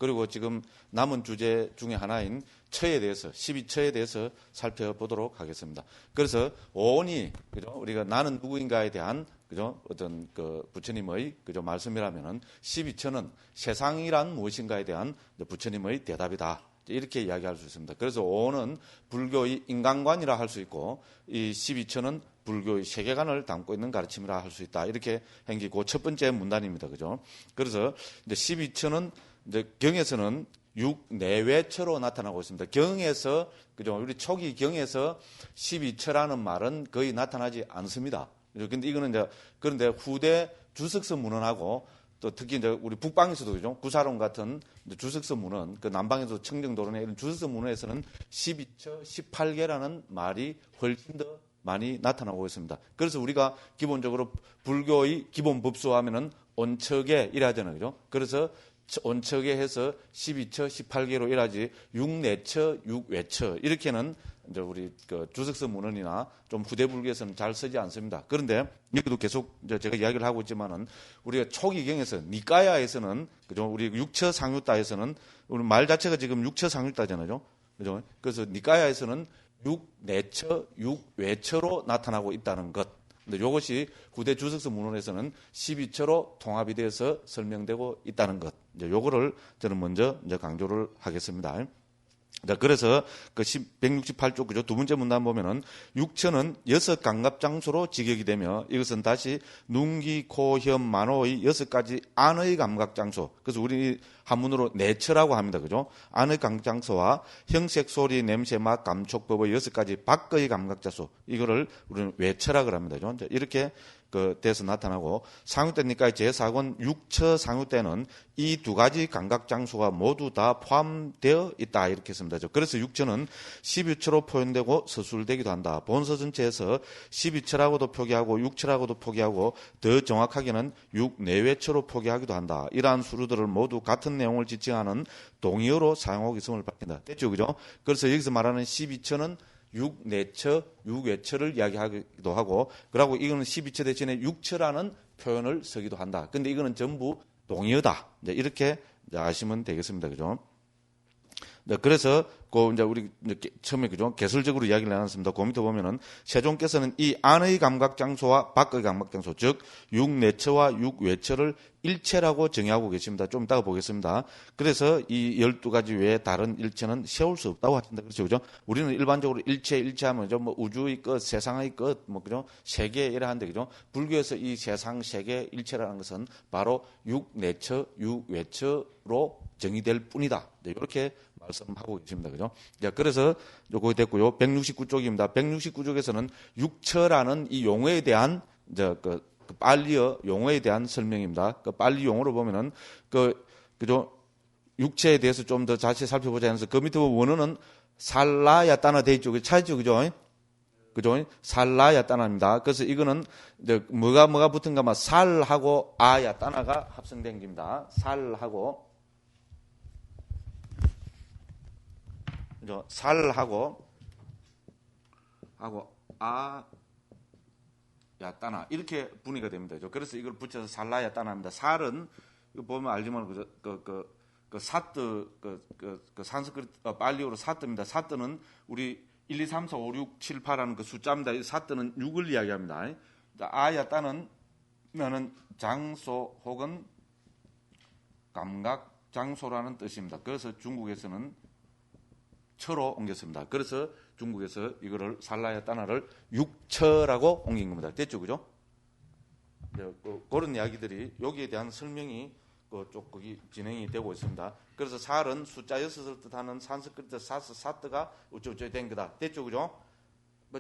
그리고 지금 남은 주제 중에 하나인 처에 대해서 12처에 대해서 살펴보도록 하겠습니다. 그래서 오온이 그죠? 우리가 나는 누구인가에 대한 그죠? 어떤 그 부처님의 그죠? 말씀이라면은 12처는 세상이란 무엇인가에 대한 부처님의 대답이다. 이렇게 이야기할 수 있습니다. 그래서 오온은 불교의 인간관이라 할 수 있고 이 12처는 불교의 세계관을 담고 있는 가르침이라 할 수 있다. 이렇게 한 게 그 첫 번째 문단입니다. 그죠? 그래서 이제 12처는 이제 경에서는 6내외처로 나타나고 있습니다. 경에서 그죠? 우리 초기 경에서 12처라는 말은 거의 나타나지 않습니다. 근데 이거는 이제 그런데 후대 주석서 문헌하고 또 특히 이제 우리 북방에서도 그죠? 구사론 같은 주석서 문헌, 그 남방에서 청정도론에 이런 주석서 문헌에서는 12처 18개라는 말이 훨씬 더 많이 나타나고 있습니다. 그래서 우리가 기본적으로 불교의 기본 법수 하면은 온척에 일하잖아요. 그죠? 그래서 온척에 해서 12처 18개로 일하지 6내처 6외처 이렇게는 이제 우리 그 주석서 문헌이나 좀 후대 불교에서는 잘 쓰지 않습니다. 그런데 여기도 계속 이제 제가 이야기를 하고 있지만은 우리가 초기경에서 니까야에서는 그죠? 우리 육처 상유따에서는 우리 말 자체가 지금 육처 상유따잖아요. 그죠? 그래서 니까야에서는 6내처 6외처로 나타나고 있다는 것. 근데 이것이 후대 주석서 문헌에서는 12처로 통합이 돼서 설명되고 있다는 것. 이제 요거를 저는 먼저 이제 강조를 하겠습니다. 자, 그래서 그 168쪽 그죠? 두 번째 문단 보면은 육처는 6감각 장소로 직역이 되며 이것은 다시 눈기, 코, 혀, 만호의 6가지 안의 감각 장소. 그래서 우리 한문으로 내처라고 합니다. 그죠? 안의 감각 장소와 형색, 소리, 냄새, 맛, 감촉법의 6가지 밖의 감각 장소. 이거를 우리는 외처라고 합니다. 그죠? 이렇게 그 돼서 나타나고 상유대니까 제4권 육처 상유대는 이 두 가지 감각 장소가 모두 다 포함되어 있다 이렇게 했습니다. 그래서 육처는 12처로 표현되고 서술되기도 한다. 본서 전체에서 12처라고도 표기하고 육처라고도 표기하고 더 정확하게는 육내외처로 표기하기도 한다. 이러한 수루들을 모두 같은 내용을 지칭하는 동의어로 사용하고 있음을 밝힌다. 됐죠, 그죠? 그래서 여기서 말하는 12처는 6내처, 6외처를 이야기하기도 하고, 그리고 이거는 12처 대신에 6처라는 표현을 쓰기도 한다. 근데 이거는 전부 동의어다. 이렇게 아시면 되겠습니다. 그죠? 그래서 이제 우리 처음에 그죠? 개설적으로 이야기를 나눴습니다. 그 밑에 보면은 세종께서는 이 안의 감각 장소와 밖의 감각 장소, 즉 6내처와 6외처를 일체라고 정의하고 계십니다. 좀 이따가 보겠습니다. 그래서 이 12가지 외에 다른 일체는 세울 수 없다고 하신다. 그렇죠, 그죠? 우리는 일반적으로 일체하면 뭐 우주의 끝, 세상의 끝, 뭐 그죠? 세계 이래 하는데 그죠? 불교에서 이 세상, 세계, 일체라는 것은 바로 6내처, 6외처로 정의될 뿐이다. 이렇게 말씀하고 계십니다. 그죠? 자, 그래서 요거 됐고요. 169쪽입니다. 169쪽에서는 육처라는 이 용어에 대한 그 빨리어 용어에 대한 설명입니다. 그 빨리 용어로 보면은 그죠? 육체에 대해서 좀 더 자세히 살펴보자 해서 그 밑에 원어는 살라야따나 돼 있죠. 차이죠, 그죠? 그죠? 살라야따나입니다. 그래서 이거는 이제 뭐가 붙은가 살하고 아야따나가 합성된 겁니다. 살하고 그죠? 살하고 야따나 이렇게 분위기가 됩니다. 그래서 이걸 붙여서 살라야따나입니다. 살은 이거 보면 알지만 그 사뜨 그 산스크리트 빨리어로 사뜨입니다. 사뜨는 우리 1, 2, 3, 4, 5, 6, 7, 8하는 그 숫자입니다. 이 사뜨는 6을 이야기합니다. 아야따는 장소 혹은 감각 장소라는 뜻입니다. 그래서 중국에서는 처로 옮겼습니다. 그래서 중국에서 이거를 살라야따나를 육처라고 옮긴 겁니다. 됐죠, 그죠? 그런 이야기들이 여기에 대한 설명이 거기 진행이 되고 있습니다. 그래서 살은 숫자 6을 뜻하는 산스크리트 사뜨가 우쩌우쩌 된 거다. 됐죠, 그죠?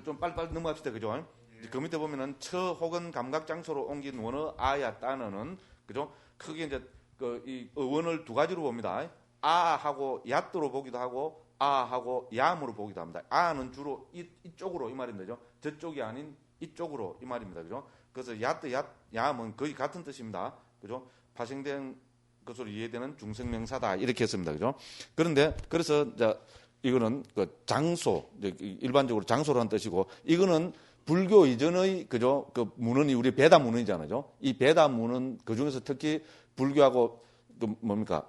좀 빨리빨리 넘어갑시다, 그죠? 그 밑에 보면은 처 혹은 감각 장소로 옮긴 원어 아야따나는 그죠? 크게 이제 이 원을 두 가지로 봅니다. 아하고 야뜨로 보기도 하고 아하고 야음으로 보기도 합니다. 아는 주로 이쪽으로 이 말입니다. 저쪽이 아닌 이쪽으로 이 말입니다. 그죠? 그래서 야음은 거의 같은 뜻입니다. 그죠? 파생된 것으로 이해되는 중성명사다. 이렇게 했습니다. 그죠? 그런데 그래서 이거는 그 장소, 일반적으로 장소라는 뜻이고 이거는 불교 이전의 그죠? 그 문헌이 우리 베다 문헌이잖아요. 이 베다 문헌 그 중에서 특히 불교하고 뭡니까?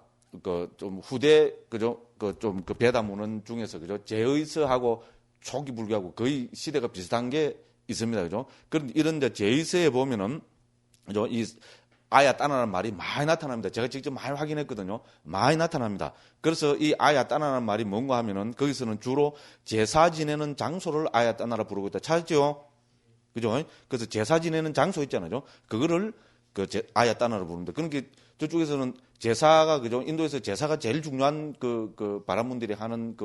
좀 후대 그죠? 좀 배다문헌 중에서 그죠? 제의서하고 초기 불교하고 거의 시대가 비슷한 게 있습니다. 그죠? 그런 이런 데 제의서에 보면은 그죠? 이 아야 따나라는 말이 많이 나타납니다. 제가 직접 많이 확인했거든요. 많이 나타납니다. 그래서 이 아야 따나라는 말이 뭔가 하면은 거기서는 주로 제사 지내는 장소를 아야 따나라 부르고 있다. 찾았죠? 그죠? 그래서 제사 지내는 장소 있잖아요. 그거를 아야 따나라 부르는데 그러니까 저쪽에서는 제사가 그죠? 인도에서 제사가 제일 중요한 바라문들이 하는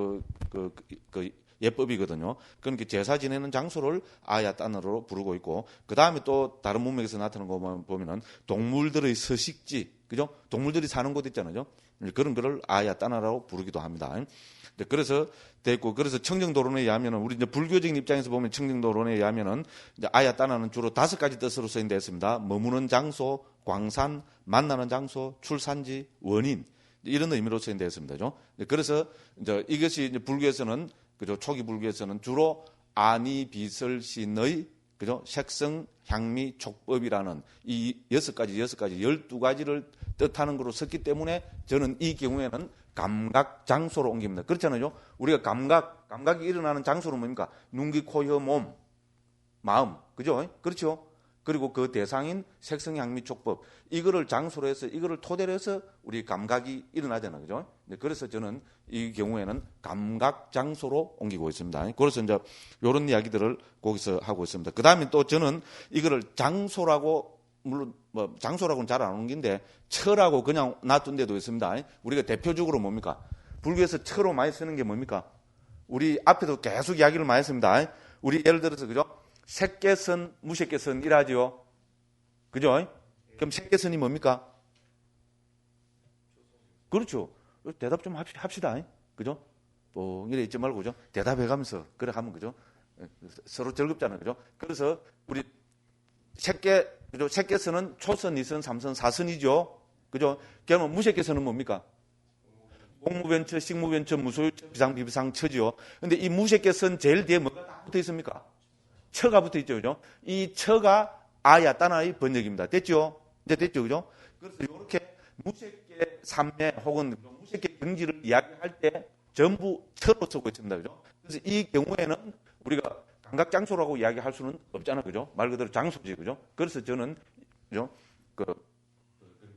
예법이거든요. 그러니까 제사 지내는 장소를 아야 따나로 부르고 있고, 그 다음에 또 다른 문맥에서 나타나는 거 보면은 동물들의 서식지, 그죠? 동물들이 사는 곳 있잖아요. 그런 거를 아야 따나라고 부르기도 합니다. 그래서 됐고, 그래서 청정도론에 의하면은 우리 이제 불교적인 입장에서 보면 청정도론에 의하면은 이제 아야 따나는 주로 5가지 뜻으로 쓰인다 했습니다. 머무는 장소, 광산, 만나는 장소, 출산지, 원인 이런 의미로 쓰인다 했습니다. 그래서 이제 이것이 이제 불교에서는 그죠? 초기 불교에서는 주로 아니비설신의 그죠? 색성, 향미, 촉법이라는 이 12가지를 뜻하는 것으로 썼기 때문에 저는 이 경우에는 감각 장소로 옮깁니다. 그렇잖아요. 우리가 감각이 일어나는 장소는 뭡니까? 눈, 귀, 코, 혀, 몸, 마음. 그죠? 그렇죠? 그리고 그 대상인 색성, 향미, 촉법. 이거를 장소로 해서 이거를 토대로 해서 우리 감각이 일어나잖아요. 그죠? 그래서 저는 이 경우에는 감각 장소로 옮기고 있습니다. 그래서 이제 이런 이야기들을 거기서 하고 있습니다. 그 다음에 또 저는 이거를 장소라고 물론 뭐 장소라고는 잘 안 옮긴데 처라고 그냥 놔둔 데도 있습니다. 우리가 대표적으로 뭡니까? 불교에서 처로 많이 쓰는 게 뭡니까? 우리 앞에도 계속 이야기를 많이 했습니다. 우리 예를 들어서 그죠? 색계선, 무색계선 이라지요. 그죠? 그럼 색계선이 뭡니까? 그렇죠. 대답 좀 합시다. 그죠? 뭐 이래 있지 말고 그죠? 대답해가면서 그래 하면 그죠? 서로 즐겁잖아요. 그죠? 그래서 우리 그죠? 색계선은 초선, 이선, 삼선, 사선이죠. 그죠? 그러면 무색계선은 뭡니까? 공무변처, 식무변처, 무소유처, 비상, 비비상, 처지요. 근데 이 무색계선 제일 뒤에 뭐가 붙어 있습니까? 처가 붙어 있죠. 그죠? 이 처가 아야 따나의 번역입니다. 됐죠? 이제 됐죠. 그죠? 그래서 이렇게 무색계 삼매 혹은 무색계 경지를 이야기할 때 전부 처로 쓰고 있습니다. 그죠? 그래서 이 경우에는 우리가 감각장소라고 이야기할 수는 없잖아. 그죠? 말 그대로 장소지. 그죠? 그래서 저는, 그죠?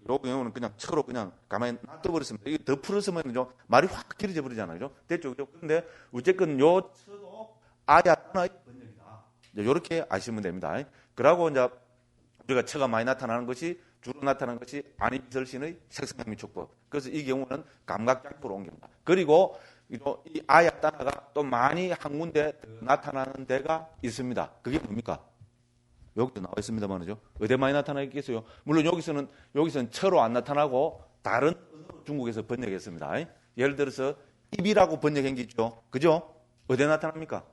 요 경우는 그냥 처로 그냥 가만히 놔둬버렸습니다. 이게 더 풀었으면 그죠? 말이 확 길어져 버리잖아요. 그죠? 됐죠? 그죠? 그런데 어쨌든 요 처도 아야 따나의 번역이다. 이렇게 아시면 됩니다. 그러고 이제 우리가 처가 많이 나타나는 것이 주로 나타나는 것이 아니비설신의 색성향미 촉법. 그래서 이 경우는 감각장소로 옮깁니다. 그리고 이 아야 따나가 또 많이 한 군데 나타나는 데가 있습니다. 그게 뭡니까? 여기도 나와 있습니다만이죠. 어디 많이 나타나 있겠어요? 물론 여기서는 처로 안 나타나고 다른 중국에서 번역했습니다. 예를 들어서 입이라고 번역한 게 있죠. 그죠? 어디에 나타납니까?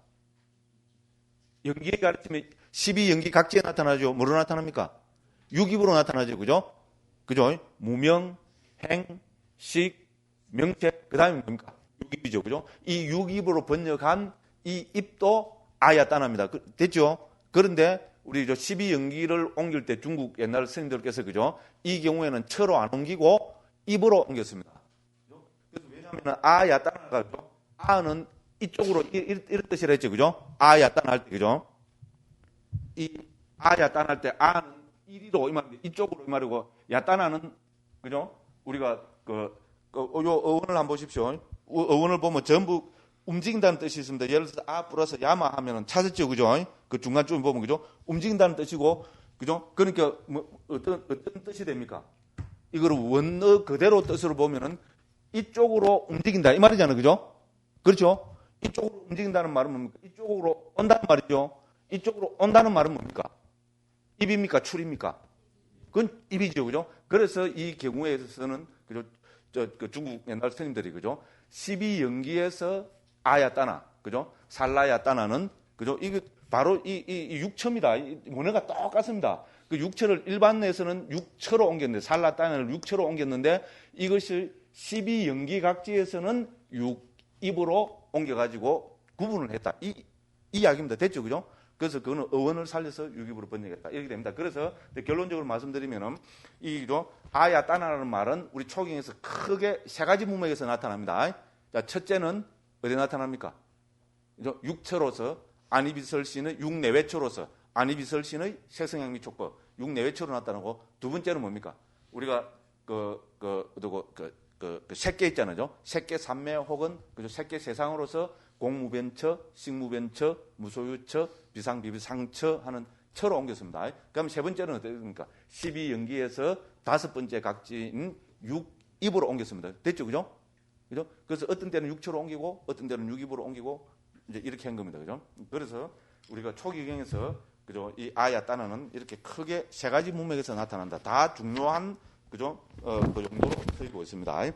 연기에 가르치면 12연기 각지에 나타나죠. 뭐로 나타납니까? 육입으로 나타나죠. 그죠? 그죠? 무명, 행, 식, 명체, 그 다음에 뭡니까? 육입이죠. 그죠? 이 육입으로 번역한 이 입도 아야 따나입니다. 됐죠? 그런데 우리 12연기를 옮길 때 중국 옛날 스님들께서 그죠? 이 경우에는 처로 안 옮기고 입으로 옮겼습니다. 그래서 왜냐하면 아야 따나가 아는 이쪽으로 이런 뜻이라 했죠. 그죠? 아야 따나 할 때, 그죠? 이 아야 따나 할 때 아는 이리로 이 말인데 이쪽으로 이 말이고 야따나는 그죠? 우리가 요 어원을 한번 보십시오. 어원을 보면 전부 움직인다는 뜻이 있습니다. 예를 들어서 아 플러스 야마 하면은 찾았죠. 그죠? 그 중간쯤 보면 그죠? 움직인다는 뜻이고 그죠? 그러니까 뭐 어떤 뜻이 됩니까? 이거를 원어 그대로 뜻으로 보면은 이쪽으로 움직인다 이 말이잖아요. 그죠? 그렇죠? 이쪽으로 움직인다는 말은 뭡니까? 이쪽으로 온다는 말이죠. 이쪽으로 온다는 말은 뭡니까? 입입니까? 출입니까? 그건 입이죠. 그죠? 그래서 이 경우에 있어서는 그죠? 그 중국 옛날 스님들이 그죠? 12연기에서 아야 따나, 그죠? 살라야 따나는 그죠? 이게 바로 이 육처입니다. 원어가 똑같습니다. 그 육처를 일반에서는 육처로 옮겼는데 살라 따나를 육처로 옮겼는데 이것을 12연기 각지에서는 입으로 옮겨가지고 구분을 했다. 이 이야기입니다. 됐죠? 그죠? 그래서 그거는 어원을 살려서 유기부로 번역했다. 이렇게 됩니다. 그래서 결론적으로 말씀드리면은 이죠 아야 따나라는 말은 우리 초경에서 크게 세 가지 문맥에서 나타납니다. 자, 첫째는 어디 나타납니까? 육처로서 안이비설신의 육내외처로서 안이비설신의 색성향미 촉법 육내외처로 나타나고 두 번째는 뭡니까? 우리가 색계 있잖아요. 색계 삼매 혹은 색계 세상으로서 공무변처, 식무변처, 무소유처, 비상비비상처 하는 처로 옮겼습니다. 그럼 세 번째는 어떻습니까? 12연기에서 다섯 번째 각지인 6입으로 옮겼습니다. 됐죠? 그죠? 그죠? 그래서 어떤 때는 6처로 옮기고 어떤 때는 6입으로 옮기고 이제 이렇게 한 겁니다. 그죠? 그래서 우리가 초기경에서 그죠? 이 아야 따나는 이렇게 크게 세 가지 문맥에서 나타난다. 다 중요한 그죠? 그 정도로 쓰이고 있습니다.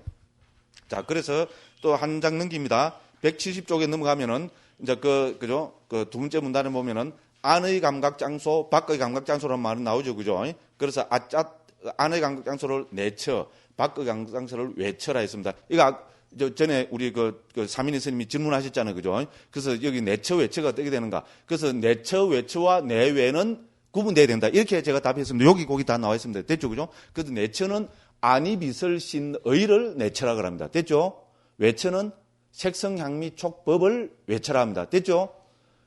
자, 그래서 또 한 장 넘깁니다. 170쪽에 넘어가면은 이제 그죠? 그 두 번째 문단에 보면은 안의 감각 장소, 밖의 감각 장소라는 말은 나오죠. 그죠? 그래서 안의 감각 장소를 내처, 밖의 감각 장소를 외처라 했습니다. 이거 전에 우리 사민희 스님이 질문하셨잖아요. 그죠? 그래서 여기 내처, 외처가 어떻게 되는가? 그래서 내처, 외처와 내외는 구분돼야 된다. 이렇게 제가 답했습니다. 여기 거기 다 나와 있습니다. 됐죠? 그죠? 그래서 내처는 안이비설신의를 내처라고 합니다. 됐죠? 외처는 색성향미 촉법을 외처라 합니다. 됐죠?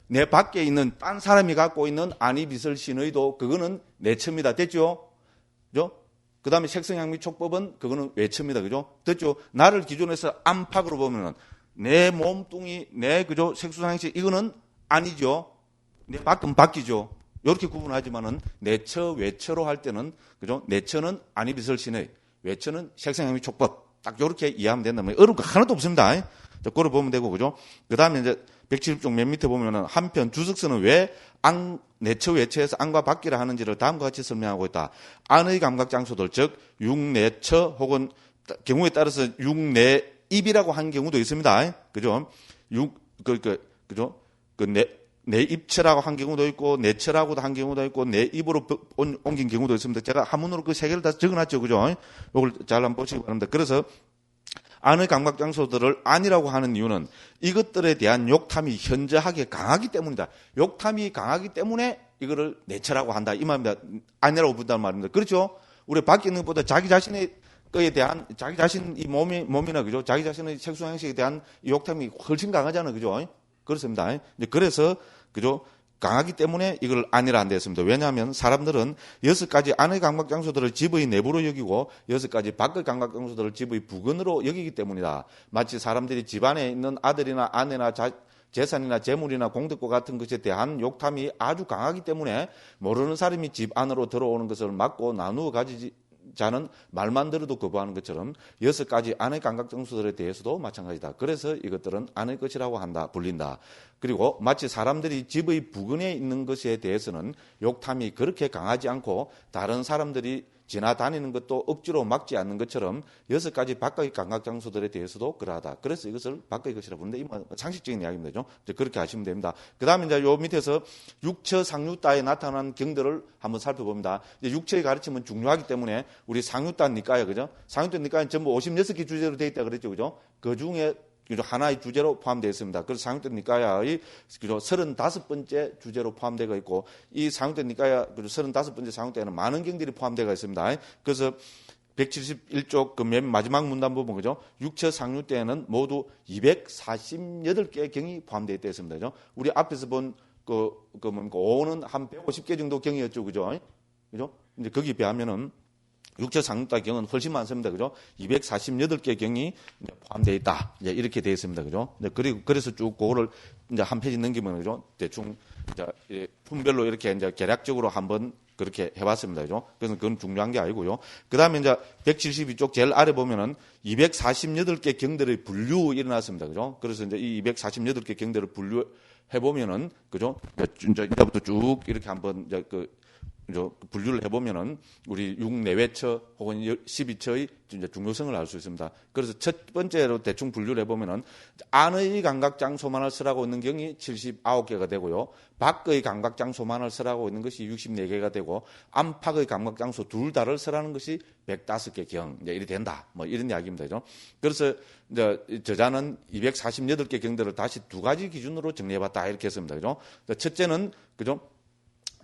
내 밖에 있는 딴 사람이 갖고 있는 안이비설신의도 그거는 내처입니다. 됐죠? 그죠? 그 다음에 색성향미 촉법은 그거는 외처입니다. 그죠? 됐죠? 나를 기준해서 안팎으로 보면은 내 몸뚱이, 내 그죠? 색수상식 이거는 아니죠. 내 밖은 밖이죠. 이렇게 구분하지만은 내처, 외처로 할 때는 그죠? 내처는 안이비설신의, 외처는 색성향미 촉법. 딱 이렇게 이해하면 된다면 어려운 거 하나도 없습니다. 그걸 보면 되고 그죠? 그 다음에 이제 170쪽 맨 밑에 보면은 한편 주석서는 왜 내처, 외처에서 안과 밖이라 하는지를 다음과 같이 설명하고 있다. 안의 감각 장소들 즉 육내처 혹은 경우에 따라서 육내입이라고 한 경우도 있습니다. 그죠? 그죠? 내입처라고 한 경우도 있고 내처라고도 한 경우도 있고 내입으로 옮긴 경우도 있습니다. 제가 한문으로 그 세 개를 다 적어놨죠. 그죠? 이걸 잘 한번 보시기 바랍니다. 그래서 안의 감각 장소들을 안이라고 하는 이유는 이것들에 대한 욕탐이 현저하게 강하기 때문이다. 욕탐이 강하기 때문에 이거를 내처라고 한다. 이 말입니다. 안이라고 부른다는 말입니다. 그렇죠? 우리 밖에 있는 것보다 자기 자신의 거에 대한 자기 자신 이 몸이나 그죠? 자기 자신의 색수 형식에 대한 욕탐이 훨씬 강하잖아요. 그죠? 그렇습니다. 그래서 그죠? 강하기 때문에 이걸 안이라 한다 했습니다. 왜냐하면 사람들은 6가지 안의 감각 장소들을 집의 내부로 여기고 6가지 밖의 감각 장소들을 집의 부근으로 여기기 때문이다. 마치 사람들이 집안에 있는 아들이나 아내나 재산이나 재물이나 공덕과 같은 것에 대한 욕탐이 아주 강하기 때문에 모르는 사람이 집 안으로 들어오는 것을 막고 나누어 가지자는 말만 들어도 거부하는 것처럼 6가지 안의 감각 장소들에 대해서도 마찬가지다. 그래서 이것들은 안의 것이라고 불린다. 그리고 마치 사람들이 집의 부근에 있는 것에 대해서는 욕탐이 그렇게 강하지 않고 다른 사람들이 지나다니는 것도 억지로 막지 않는 것처럼 6가지 밖의 감각 장소들에 대해서도 그러하다. 그래서 이것을 밖의 것이라 부르는데 이건 상식적인 이야기입니다. 그렇게 하시면 됩니다. 그 다음에 이제 요 밑에서 육처 상유따에 나타난 경들을 한번 살펴봅니다. 이제 육처의 가르침은 중요하기 때문에 우리 상유따 니까야, 그죠? 상유따 니까는 전부 56개 주제로 되어 있다 그랬죠, 그죠? 그 중에 하나의 주제로 포함되어 있습니다. 그래서 상유따 니까야의 35번째 주제로 포함되어 있고 이 상유따 니까야 35번째 상유따에는 많은 경들이 포함되어 있습니다. 그래서 171쪽 그 맨 마지막 문단 부분 그죠? 육처 상유따에는 모두 248개 경이 포함되어 있다 했습니다. 그죠? 우리 앞에서 본 오는 한 150개 정도 경이었죠. 그죠? 그죠? 이제 거기에 비하면은 육처 상유따 경은 훨씬 많습니다. 그죠? 248개 경이 포함되어 있다. 이렇게 되어 있습니다. 그죠? 그리고 그래서 쭉 그거를 이제 한 페이지 넘기면 그죠? 대충 이제 품별로 이렇게 이제 계략적으로 한번 그렇게 해봤습니다. 그죠? 그래서 그건 중요한 게 아니고요. 그 다음에 이제 172쪽 제일 아래 보면은 248개 경들의 분류 일어났습니다. 그죠? 그래서 이제 이 248개 경들을 분류해 보면은 그죠? 이제부터 쭉 이렇게 한번 이제 분류를 해보면은 우리 6내외처 혹은 12처의 중요성을 알 수 있습니다. 그래서 첫 번째로 대충 분류를 해보면은 안의 감각장소만을 쓰라고 있는 경이 79개가 되고요. 밖의 감각장소만을 쓰라고 있는 것이 64개가 되고 안팎의 감각장소 둘 다를 쓰라는 것이 105개 경 이렇게 된다. 뭐 이런 이야기입니다. 그래서 저자는 248개 경들을 다시 두 가지 기준으로 정리해봤다 이렇게 했습니다. 그죠? 첫째는 그죠?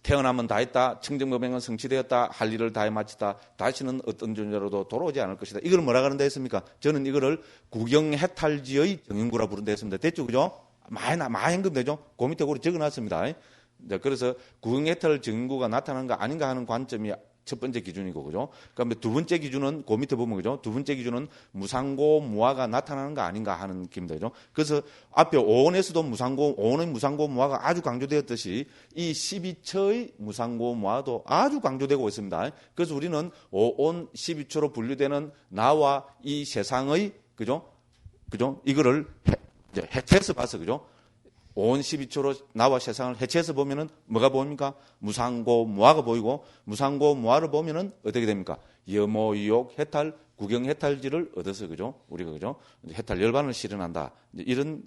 태어나면 다 했다. 청정법행은 성취되었다. 할 일을 다해 마치다. 다시는 어떤 존재로도 돌아오지 않을 것이다. 이걸 뭐라 그런다 했습니까? 저는 이거를 구경해탈지의 정인구라 부른다 했습니다. 됐죠? 그죠? 많이 언급되죠? 그 밑에 우리 적어놨습니다. 그래서 구경해탈 정인구가 나타난가 아닌가 하는 관점이 첫 번째 기준이고, 그죠? 그다음에 두 번째 기준은, 그 밑에 보면, 그죠? 두 번째 기준은 무상고, 무화가 나타나는 거 아닌가 하는 기입니다, 그죠? 그래서 앞에 오온에서도 오온의 무상고, 무화가 아주 강조되었듯이 이 12처의 무상고, 무화도 아주 강조되고 있습니다. 그래서 우리는 오온 12처로 분류되는 나와 이 세상의, 그죠? 이거를 해체해서 봐서, 그죠? 온 12초로 나와 세상을 해체해서 보면은 뭐가 보입니까? 무상고, 무화가 보이고, 무상고, 무화를 보면은 어떻게 됩니까? 염호, 유욕, 해탈, 구경 해탈지를 얻어서, 그죠? 우리가, 그죠? 해탈 열반을 실현한다. 이런,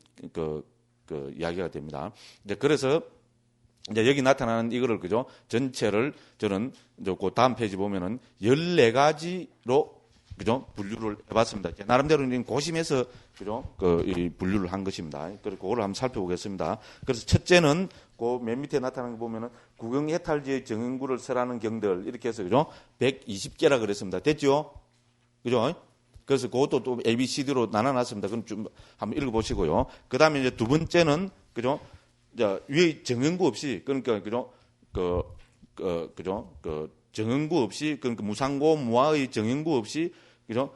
이야기가 됩니다. 그래서, 여기 나타나는 이거를, 그죠? 전체를 저는, 그 다음 페이지 보면은 14가지로 그죠? 분류를 해봤습니다. 나름대로 고심해서, 그죠? 이 분류를 한 것입니다. 그리고 그걸 한번 살펴보겠습니다. 그래서 첫째는, 맨 밑에 나타나는 거 보면은, 구경해탈지의 정인구를 쓰라는 경들, 이렇게 해서, 그죠? 120개라 그랬습니다. 됐죠? 그죠? 그래서 그것도 또 ABCD로 나눠놨습니다. 그럼 좀 한번 읽어보시고요. 그 다음에 이제 두 번째는, 그죠? 위에 정인구 없이, 그러니까, 그죠? 정인구 없이, 그러니까 무상고, 무화의 정인구 없이, 그죠?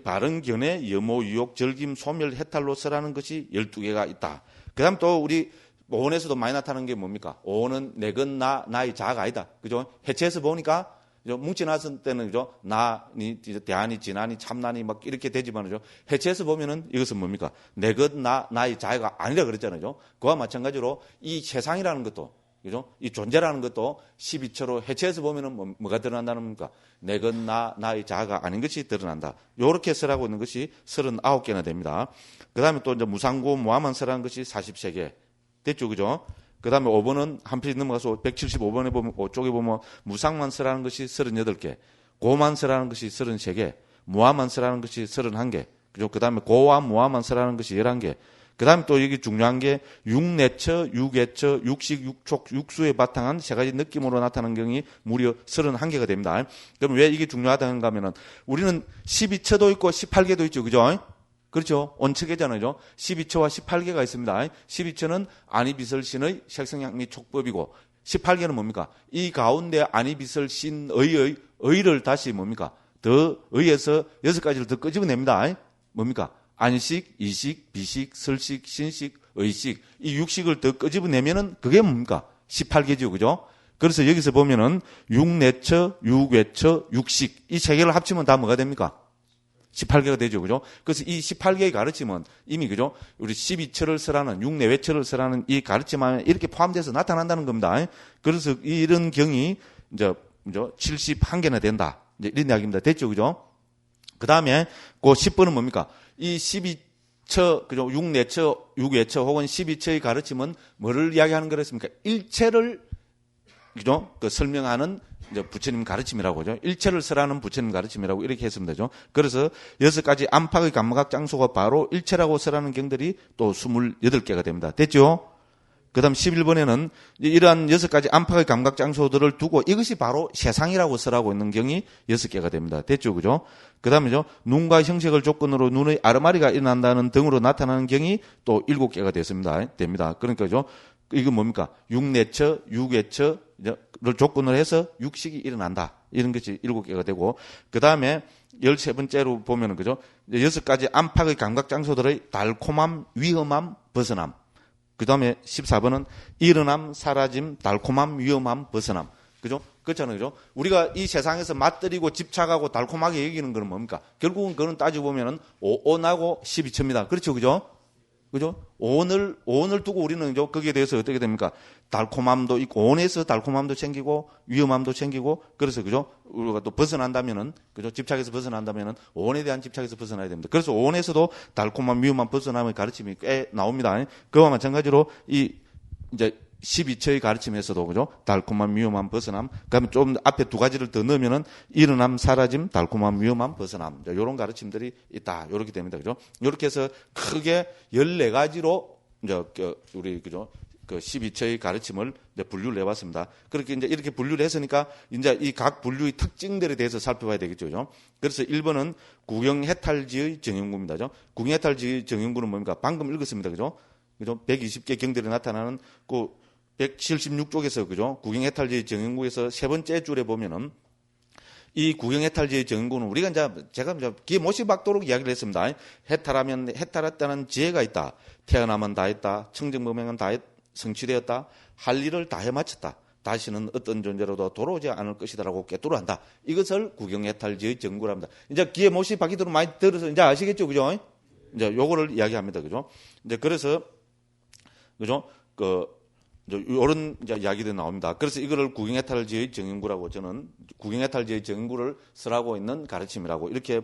바른 견해, 염호, 유욕, 절김, 소멸, 해탈로 쓰라는 것이 12개가 있다. 그 다음 또 우리 오온에서도 많이 나타나는 게 뭡니까? 오온은 내건 나의 자아가 아니다. 그죠? 해체해서 보니까, 뭉쳐놨을 때는, 그죠? 나니, 대안이, 진안이, 참나니, 막 이렇게 되지만요. 해체해서 보면은 이것은 뭡니까? 내건 나의 자아가 아니라 그랬잖아요. 그와 마찬가지로 이 세상이라는 것도, 그죠? 이 존재라는 것도 12처로 해체해서 보면은 뭐가 드러난다는 겁니까? 내건 나의 자아가 아닌 것이 드러난다. 요렇게 쓰라고 있는 것이 39개나 됩니다. 그 다음에 또 이제 무상고, 무화만 쓰라는 것이 43개. 됐죠? 그죠? 그 다음에 5번은 한 페이지 넘어가서 175번에 보면, 쪽에 보면 무상만 쓰라는 것이 38개. 고만 쓰라는 것이 33개. 무화만 쓰라는 것이 31개. 그죠? 그 다음에 고와 무화만 쓰라는 것이 11개. 그 다음에 또 여기 중요한 게 육내처, 육외처, 육식, 육촉, 육수에 바탕한 세 가지 느낌으로 나타나는 경이 무려 31개가 됩니다. 그럼 왜 이게 중요하다는가 하면은 우리는 12처도 있고 18개도 있죠. 그죠? 그렇죠? 온척계잖아요. 12처와 18개가 있습니다. 12처는 안이비설신의 색성약 및 촉법이고 18개는 뭡니까? 이 가운데 안이비설신의 의를 다시 뭡니까? 더 의에서 6가지를 더 끄집어냅니다. 뭡니까? 안식, 이식, 비식, 설식, 신식, 의식 이 육식을 더 끄집어내면은 그게 뭡니까? 18개죠. 그죠? 그래서 여기서 보면은 육내처, 육외처, 육식 이 세 개를 합치면 다 뭐가 됩니까? 18개가 되죠. 그죠? 그래서 이 18개의 가르침은 이미 그죠? 우리 12처를 쓰라는 육내외처를 쓰라는 이 가르침에 이렇게 포함돼서 나타난다는 겁니다. 그래서 이런 경이 이제 71개나 된다. 이제 이런 이야기입니다. 됐죠. 그죠? 그 다음에 그 10번은 뭡니까? 이 12처, 그죠? 육내처, 육외처 혹은 12처의 가르침은 뭐를 이야기하는 거랬습니까? 일체를, 그죠? 설명하는 이제 부처님 가르침이라고 하죠. 일체를 쓰라는 부처님 가르침이라고 이렇게 했으면 되죠. 그래서 6가지 안팎의 감각 장소가 바로 일체라고 쓰라는 경들이 또 28개가 됩니다. 됐죠? 그 다음 11번에는 이러한 6가지 안팎의 감각 장소들을 두고 이것이 바로 세상이라고 쓰라고 있는 경이 6개가 됩니다. 됐죠? 그죠? 그 다음에죠. 눈과 형색을 조건으로 눈의 아르마리가 일어난다는 등으로 나타나는 경이 또 7개가 됩니다. 그러니까죠. 이건 뭡니까? 육내처, 육외처를 조건으로 해서 육식이 일어난다. 이런 것이 7개가 되고, 그 다음에 13번째로 보면은, 그죠? 6가지 안팎의 감각 장소들의 달콤함, 위험함, 벗어남. 그 다음에 14번은 일어남, 사라짐, 달콤함, 위험함, 벗어남. 그죠? 그렇잖아요. 그죠? 우리가 이 세상에서 맛들이고 집착하고 달콤하게 여기는 거는 뭡니까? 결국은 그거는 따지고 보면은 오온하고 12처입니다. 그렇죠. 그죠? 그죠? 오온을 두고 우리는 거기에 대해서 어떻게 됩니까? 달콤함도 있고, 오온에서 달콤함도 챙기고, 위험함도 챙기고, 그래서, 그죠? 우리가 또 벗어난다면은, 그죠? 집착에서 벗어난다면은, 오온에 대한 집착에서 벗어나야 됩니다. 그래서 오온에서도 달콤함, 위험함 벗어남의 가르침이 꽤 나옵니다. 그와 마찬가지로 이제 12처의 가르침에서도, 그죠? 달콤함, 위험함, 벗어남. 그 다음에 좀 앞에 두 가지를 더 넣으면은, 일어남, 사라짐, 달콤함, 위험함, 벗어남. 요런 가르침들이 있다. 요렇게 됩니다. 그죠? 요렇게 해서 크게 14가지로, 이제, 우리, 그죠? 그 12처의 가르침을 이제 분류를 해봤습니다. 그렇게 이제 이렇게 분류를 했으니까, 이제 이 각 분류의 특징들에 대해서 살펴봐야 되겠죠. 그죠? 그래서 1번은 구경해탈지의 정형구입니다. 그죠? 구경해탈지의 정형구는 뭡니까? 방금 읽었습니다. 그죠? 그죠? 120개 경들에 나타나는 176쪽에서, 그죠? 구경해탈지의 정형구에서 세 번째 줄에 보면은 이 구경해탈지의 정형구는 우리가 제가 기에 못이 박도록 이야기를 했습니다. 해탈하면 해탈했다는 지혜가 있다. 태어나면 다 했다. 청정범행은 다 성취되었다. 할 일을 다 해마쳤다. 다시는 어떤 존재로도 돌아오지 않을 것이다라고 꿰뚫어한다. 이것을 구경해탈지의 정형구라 합니다. 이제 기에 못이 박히도록 많이 들어서 이제 아시겠죠, 그죠? 이제 요거를 이야기합니다, 그죠? 이제 그래서, 그죠? 요런 이제 이야기들이 나옵니다. 그래서 이거를 구경해탈지의 정형구라고 저는 구경해탈지의 정형구를 쓰라고 있는 가르침이라고 이렇게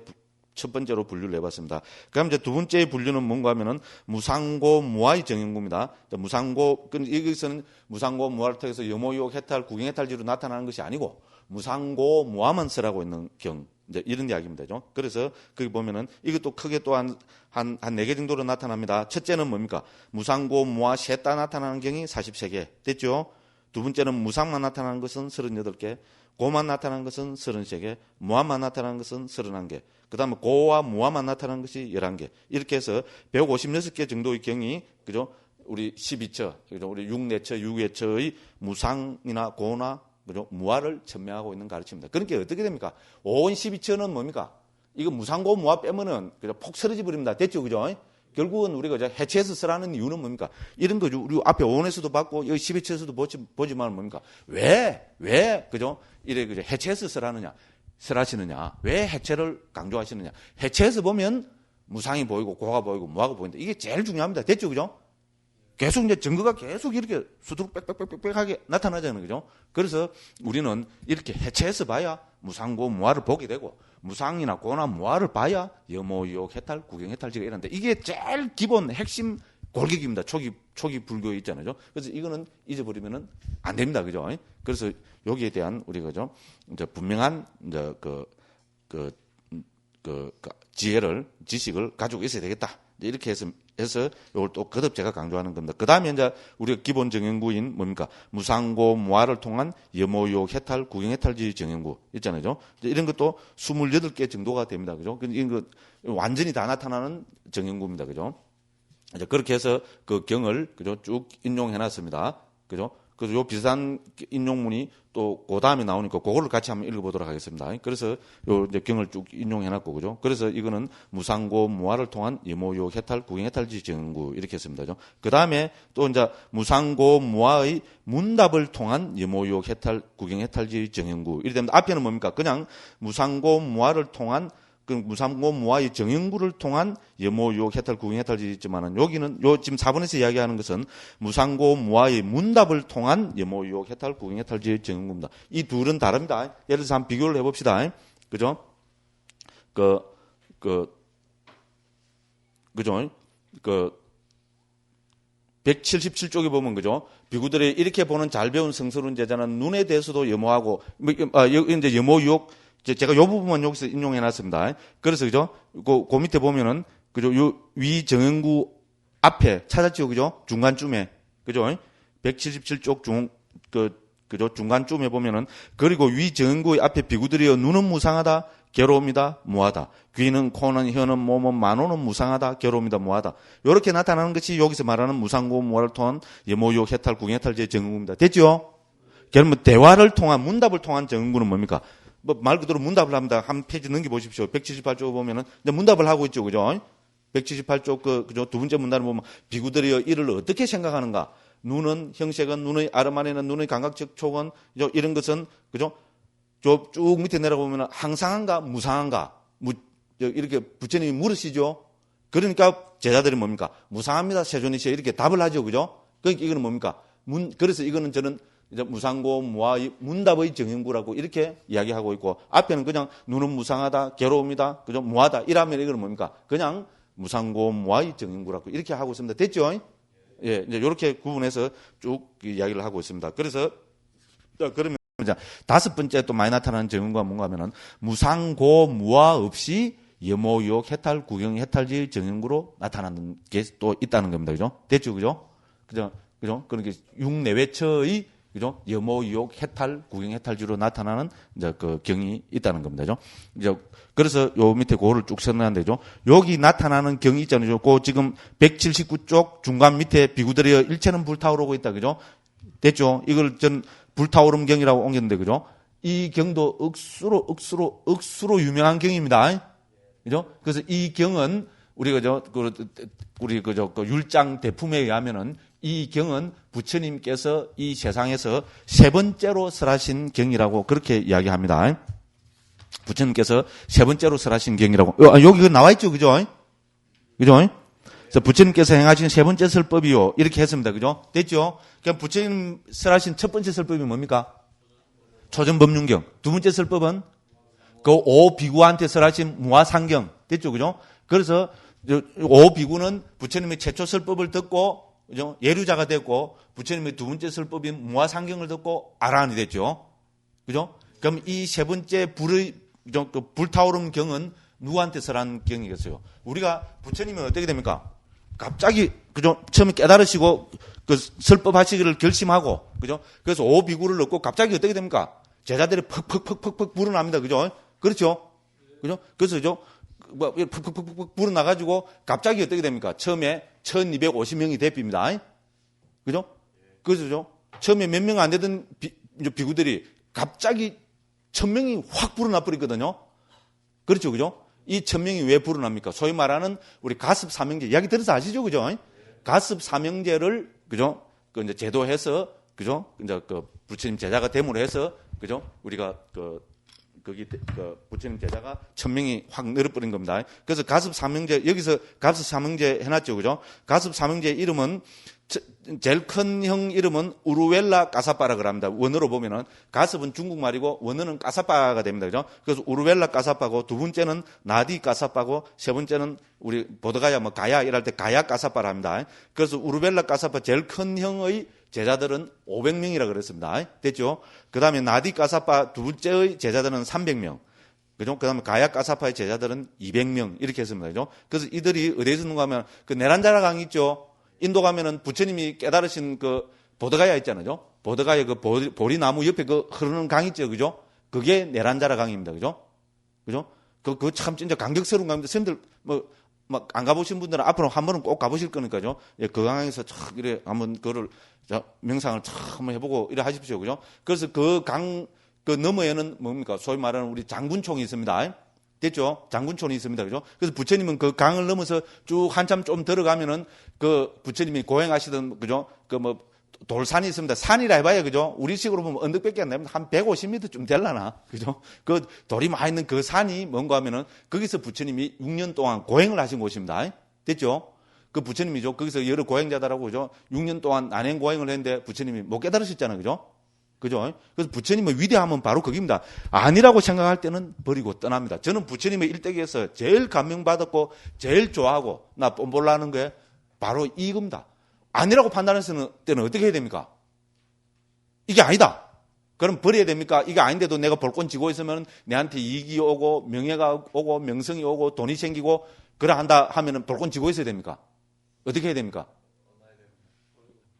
첫 번째로 분류를 해봤습니다. 그다음 이제 두 번째 분류는 뭔가 하면은 무상고 무아의 정형구입니다. 무상고, 여기서는 무상고 무아를 통해서 염오유혹 해탈, 구경해탈지로 나타나는 것이 아니고 무상고 무아만 쓰라고 있는 경. 이제 이런 이야기입니다. 그래서 거기 보면은 이것도 크게 또 한 4개 정도로 나타납니다. 첫째는 뭡니까? 무상고, 무아, 셋 다 나타나는 경이 43개. 됐죠? 두 번째는 무상만 나타나는 것은 38개, 고만 나타나는 것은 33개, 무아만 나타나는 것은 31개. 그 다음에 고와 무아만 나타나는 것이 11개. 이렇게 해서 156개 정도의 경이, 그죠? 우리 12처, 그죠? 우리 6내처, 6회처의 무상이나 고나 그죠? 무아를 천명하고 있는 가르침입니다. 그러니까 어떻게 됩니까? 5원 12처는 뭡니까? 이거 무상고 무아 빼면은 그죠? 폭 쓰러지 버립니다. 됐죠? 그죠? 결국은 우리가 해체해서 쓰라는 이유는 뭡니까? 이런 거죠. 우리 앞에 5원에서도 받고 여기 12처에서도 보지만 뭡니까? 왜, 그죠? 이래, 그죠? 해체해서 쓰라시느냐? 왜 해체를 강조하시느냐? 해체해서 보면 무상이 보이고 고가 보이고 무아가 보인다. 이게 제일 중요합니다. 됐죠? 그죠? 계속 이제 증거가 계속 이렇게 수두룩 빽빽빽빽하게 나타나잖아요. 그죠? 그래서 우리는 이렇게 해체해서 봐야 무상고 무아를 보게 되고 무상이나 고나 무아를 봐야 염오유혹 해탈, 구경해탈지가 이런데 이게 제일 기본 핵심 골격입니다. 초기 불교에 있잖아요. 그래서 이거는 잊어버리면은 안 됩니다. 그죠? 그래서 여기에 대한 우리가 그죠? 이제 분명한 이제 지식을 가지고 있어야 되겠다. 이렇게 해서 이걸 또 거듭 제가 강조하는 겁니다. 그 다음에 이제 우리가 기본 정형구인 뭡니까? 무상고, 무아를 통한 염오유혹 해탈, 구경해탈지 정형구 있잖아요. 이런 것도 28개 정도가 됩니다. 그죠? 이런 거 완전히 다 나타나는 정형구입니다. 그죠? 이제 그렇게 해서 그 경을, 그죠? 쭉 인용해 놨습니다. 그죠? 그래서 요 비슷한 인용문이 또 그 다음에 나오니까 그거를 같이 한번 읽어보도록 하겠습니다. 그래서 요 이제 경을 쭉 인용해놨고, 그죠? 그래서 이거는 무상고, 무아를 통한 염오유혹 해탈, 구경해탈지 정구 이렇게 했습니다. 그 다음에 또 이제 무상고, 무아의 문답을 통한 염오유혹 해탈, 구경해탈지 정형구 이렇게 됩니다. 앞에는 뭡니까? 그냥 무상고, 무아를 통한 그 무상고 무아의 정형구를 통한 염오유혹 해탈, 구경해탈지 있지만은 여기는 지금 4번에서 이야기하는 것은 무상고 무아의 문답을 통한 염오유혹 해탈, 구경해탈지 정형구입니다. 이 둘은 다릅니다. 예를 들어서 한번 비교를 해봅시다. 그죠? 그죠? 177쪽에 보면, 그죠? 비구들이 이렇게 보는 잘 배운 성스러운 제자는 눈에 대해서도 염오하고, 이제 염오유혹, 제가 요 부분만 여기서 인용해 놨습니다. 그래서, 그죠? 그 밑에 보면은, 그죠? 요 위 정형구 앞에 찾았죠? 그죠? 중간쯤에. 그죠? 177쪽 그죠? 중간쯤에 보면은, 그리고 위 정형구의 앞에 비구들이여 눈은 무상하다, 괴로움이다, 무하다. 귀는, 코는, 혀는, 몸은, 만호는 무상하다, 괴로움이다, 무하다. 요렇게 나타나는 것이 여기서 말하는 무상고, 무아를 통한 염오유혹 해탈, 구경해탈지의 정형구입니다. 됐죠? 그러면 대화를 통한, 문답을 통한 정형구는 뭡니까? 말 그대로 문답을 합니다. 한 페이지 넘겨보십시오. 178쪽 보면은, 이제 문답을 하고 있죠. 그죠? 178쪽, 그죠? 두 번째 문답을 보면, 비구들이여 이를 어떻게 생각하는가? 눈은, 형색은, 눈의 아르마니는, 눈의 감각적 촉은, 이런 것은, 그죠? 쭉 밑에 내려보면, 항상한가, 무상한가? 이렇게 부처님이 물으시죠? 그러니까 제자들이 뭡니까? 무상합니다, 세존이시여. 이렇게 답을 하죠. 그죠? 그러니까 이거는 뭡니까? 그래서 이거는 저는 무상고, 무아, 문답의 정형구라고 이렇게 이야기하고 있고, 앞에는 그냥 눈은 무상하다, 괴로움이다, 그죠? 무하다. 이러면 이거는 뭡니까? 그냥 무상고, 무아의 정형구라고 이렇게 하고 있습니다. 됐죠? 예, 이제 이렇게 구분해서 쭉 이야기를 하고 있습니다. 그래서, 그러면 이제 다섯 번째 또 많이 나타나는 정형구가 뭔가 하면은 무상고, 무아 없이 염호, 유혹, 해탈, 구경, 해탈지 정형구로 나타나는 게 또 있다는 겁니다. 그죠? 됐죠? 그죠? 그죠? 그러니까 육내외처의 그죠? 염호, 유혹, 해탈, 구경, 해탈지로 나타나는 이제 그 경이 있다는 겁니다. 그죠? 이제 그래서 요 밑에 그거를 쭉 설명한대죠. 여기 나타나는 경이 있잖아요. 그 지금 179쪽 중간 밑에 비구들이여 일체는 불타오르고 있다. 그죠? 됐죠? 이걸 전 불타오름 경이라고 옮겼는데, 그죠? 이 경도 억수로 유명한 경입니다. 그죠? 그래서 이 경은 우리가 우리 그 율장 대품에 의하면은 이 경은 부처님께서 이 세상에서 세 번째로 설하신 경이라고 그렇게 이야기합니다. 부처님께서 세 번째로 설하신 경이라고. 여기 나와 있죠, 그죠? 그죠? 그래서 부처님께서 행하신 세 번째 설법이요. 이렇게 했습니다. 그죠? 됐죠? 그럼 부처님 설하신 첫 번째 설법이 뭡니까? 초전법륜경. 두 번째 설법은 그 오비구한테 설하신 무아상경. 됐죠? 그죠? 그래서 오비구는 부처님의 최초 설법을 듣고 그죠? 예류자가 됐고 부처님의 두 번째 설법인 무아상경을 듣고 아라한이 됐죠. 그죠? 그럼 이 세 번째 불타오름 경은 누구한테 설한 경이겠어요? 우리가 부처님은 어떻게 됩니까? 갑자기 그죠? 처음에 깨달으시고 그 설법하시기를 결심하고 그죠? 그래서 오비구를 넣고 갑자기 어떻게 됩니까? 제자들이 퍽퍽퍽퍽 불어납니다. 그죠? 그렇죠? 그죠? 그래서 그죠? 푹푹푹푹 불어나가지고 갑자기 어떻게 됩니까? 처음에 1250명이 대피입니다. 그죠? 그죠? 처음에 몇 명 안 되던 비구들이 갑자기 1000명이 확 불어나 버리거든요. 그렇죠? 그죠? 이 1000명이 왜 불어납니까? 소위 말하는 우리 가습 사명제 이야기 들어서 아시죠? 그죠? 가습 사명제를 그죠? 그 이제 제도해서 그죠? 이제 그 부처님 제자가 됨으로 해서 그죠? 우리가 거기 부처님 제자가 1000명이 확 늘어버린 겁니다. 그래서 가습 사명제 여기서 가습 사명제 해놨죠, 그죠? 가습 사명제 이름은 제일 큰 형 이름은 우르웰라 까사빠라 그럽니다. 원어로 보면은 가습은 중국말이고 원어는 까사빠가 됩니다, 그죠? 그래서 우르웰라 까사빠고 두 번째는 나디 까사빠고 세 번째는 우리 보드가야 뭐 가야 이럴 때 가야 까사빠라 합니다. 그래서 우르웰라 까사빠 제일 큰 형의 제자들은 500명이라 그랬습니다. 됐죠? 그 다음에 나디 까사파 두 번째의 제자들은 300명. 그죠? 그 다음에 가야 까사파의 제자들은 200명. 이렇게 했습니다. 그죠? 그래서 이들이 어디에 있는가 하면 그 네란자라 강 있죠? 인도 가면은 부처님이 깨달으신 그 보드가야 있잖아요. 보드가야 그 보리나무 옆에 그 흐르는 강 있죠? 그죠? 그게 네란자라 강입니다. 그죠? 그죠? 그거 참 진짜 감격스러운 강입니다. 선생님들 막 안 가보신 분들은 앞으로 한 번은 꼭 가보실 거니까요. 예, 그 강에서 촥 이래 한번 그거를 명상을 촥 한번 해보고 이래 하십시오. 그죠? 그래서 그 너머에는 뭡니까? 소위 말하는 우리 장군총이 있습니다. 됐죠? 장군총이 있습니다. 그죠? 그래서 부처님은 그 강을 넘어서 쭉 한참 좀 들어가면은 그 부처님이 고행하시던, 그죠? 돌산이 있습니다. 산이라 해봐야, 그죠? 우리식으로 보면 언덕밖에 안 됩니다. 한 150m쯤 될라나? 그죠? 그 돌이 많이 있는 그 산이 뭔가 하면은 거기서 부처님이 6년 동안 고행을 하신 곳입니다. 됐죠? 그 부처님이죠. 거기서 여러 고행자들하고, 그죠? 6년 동안 난행 고행을 했는데 부처님이 못 깨달으셨잖아요. 그죠? 그죠? 그래서 부처님의 위대함은 바로 거기입니다. 아니라고 생각할 때는 버리고 떠납니다. 저는 부처님의 일대기에서 제일 감명받았고, 제일 좋아하고, 나 뽐볼라는 게 바로 이겁니다. 아니라고 판단했을 때는 어떻게 해야 됩니까? 이게 아니다. 그럼 버려야 됩니까? 이게 아닌데도 내가 볼권 쥐고 있으면 내한테 이익이 오고 명예가 오고 명성이 오고 돈이 생기고 그래 한다 하면은 볼권 쥐고 있어야 됩니까? 어떻게 해야 됩니까?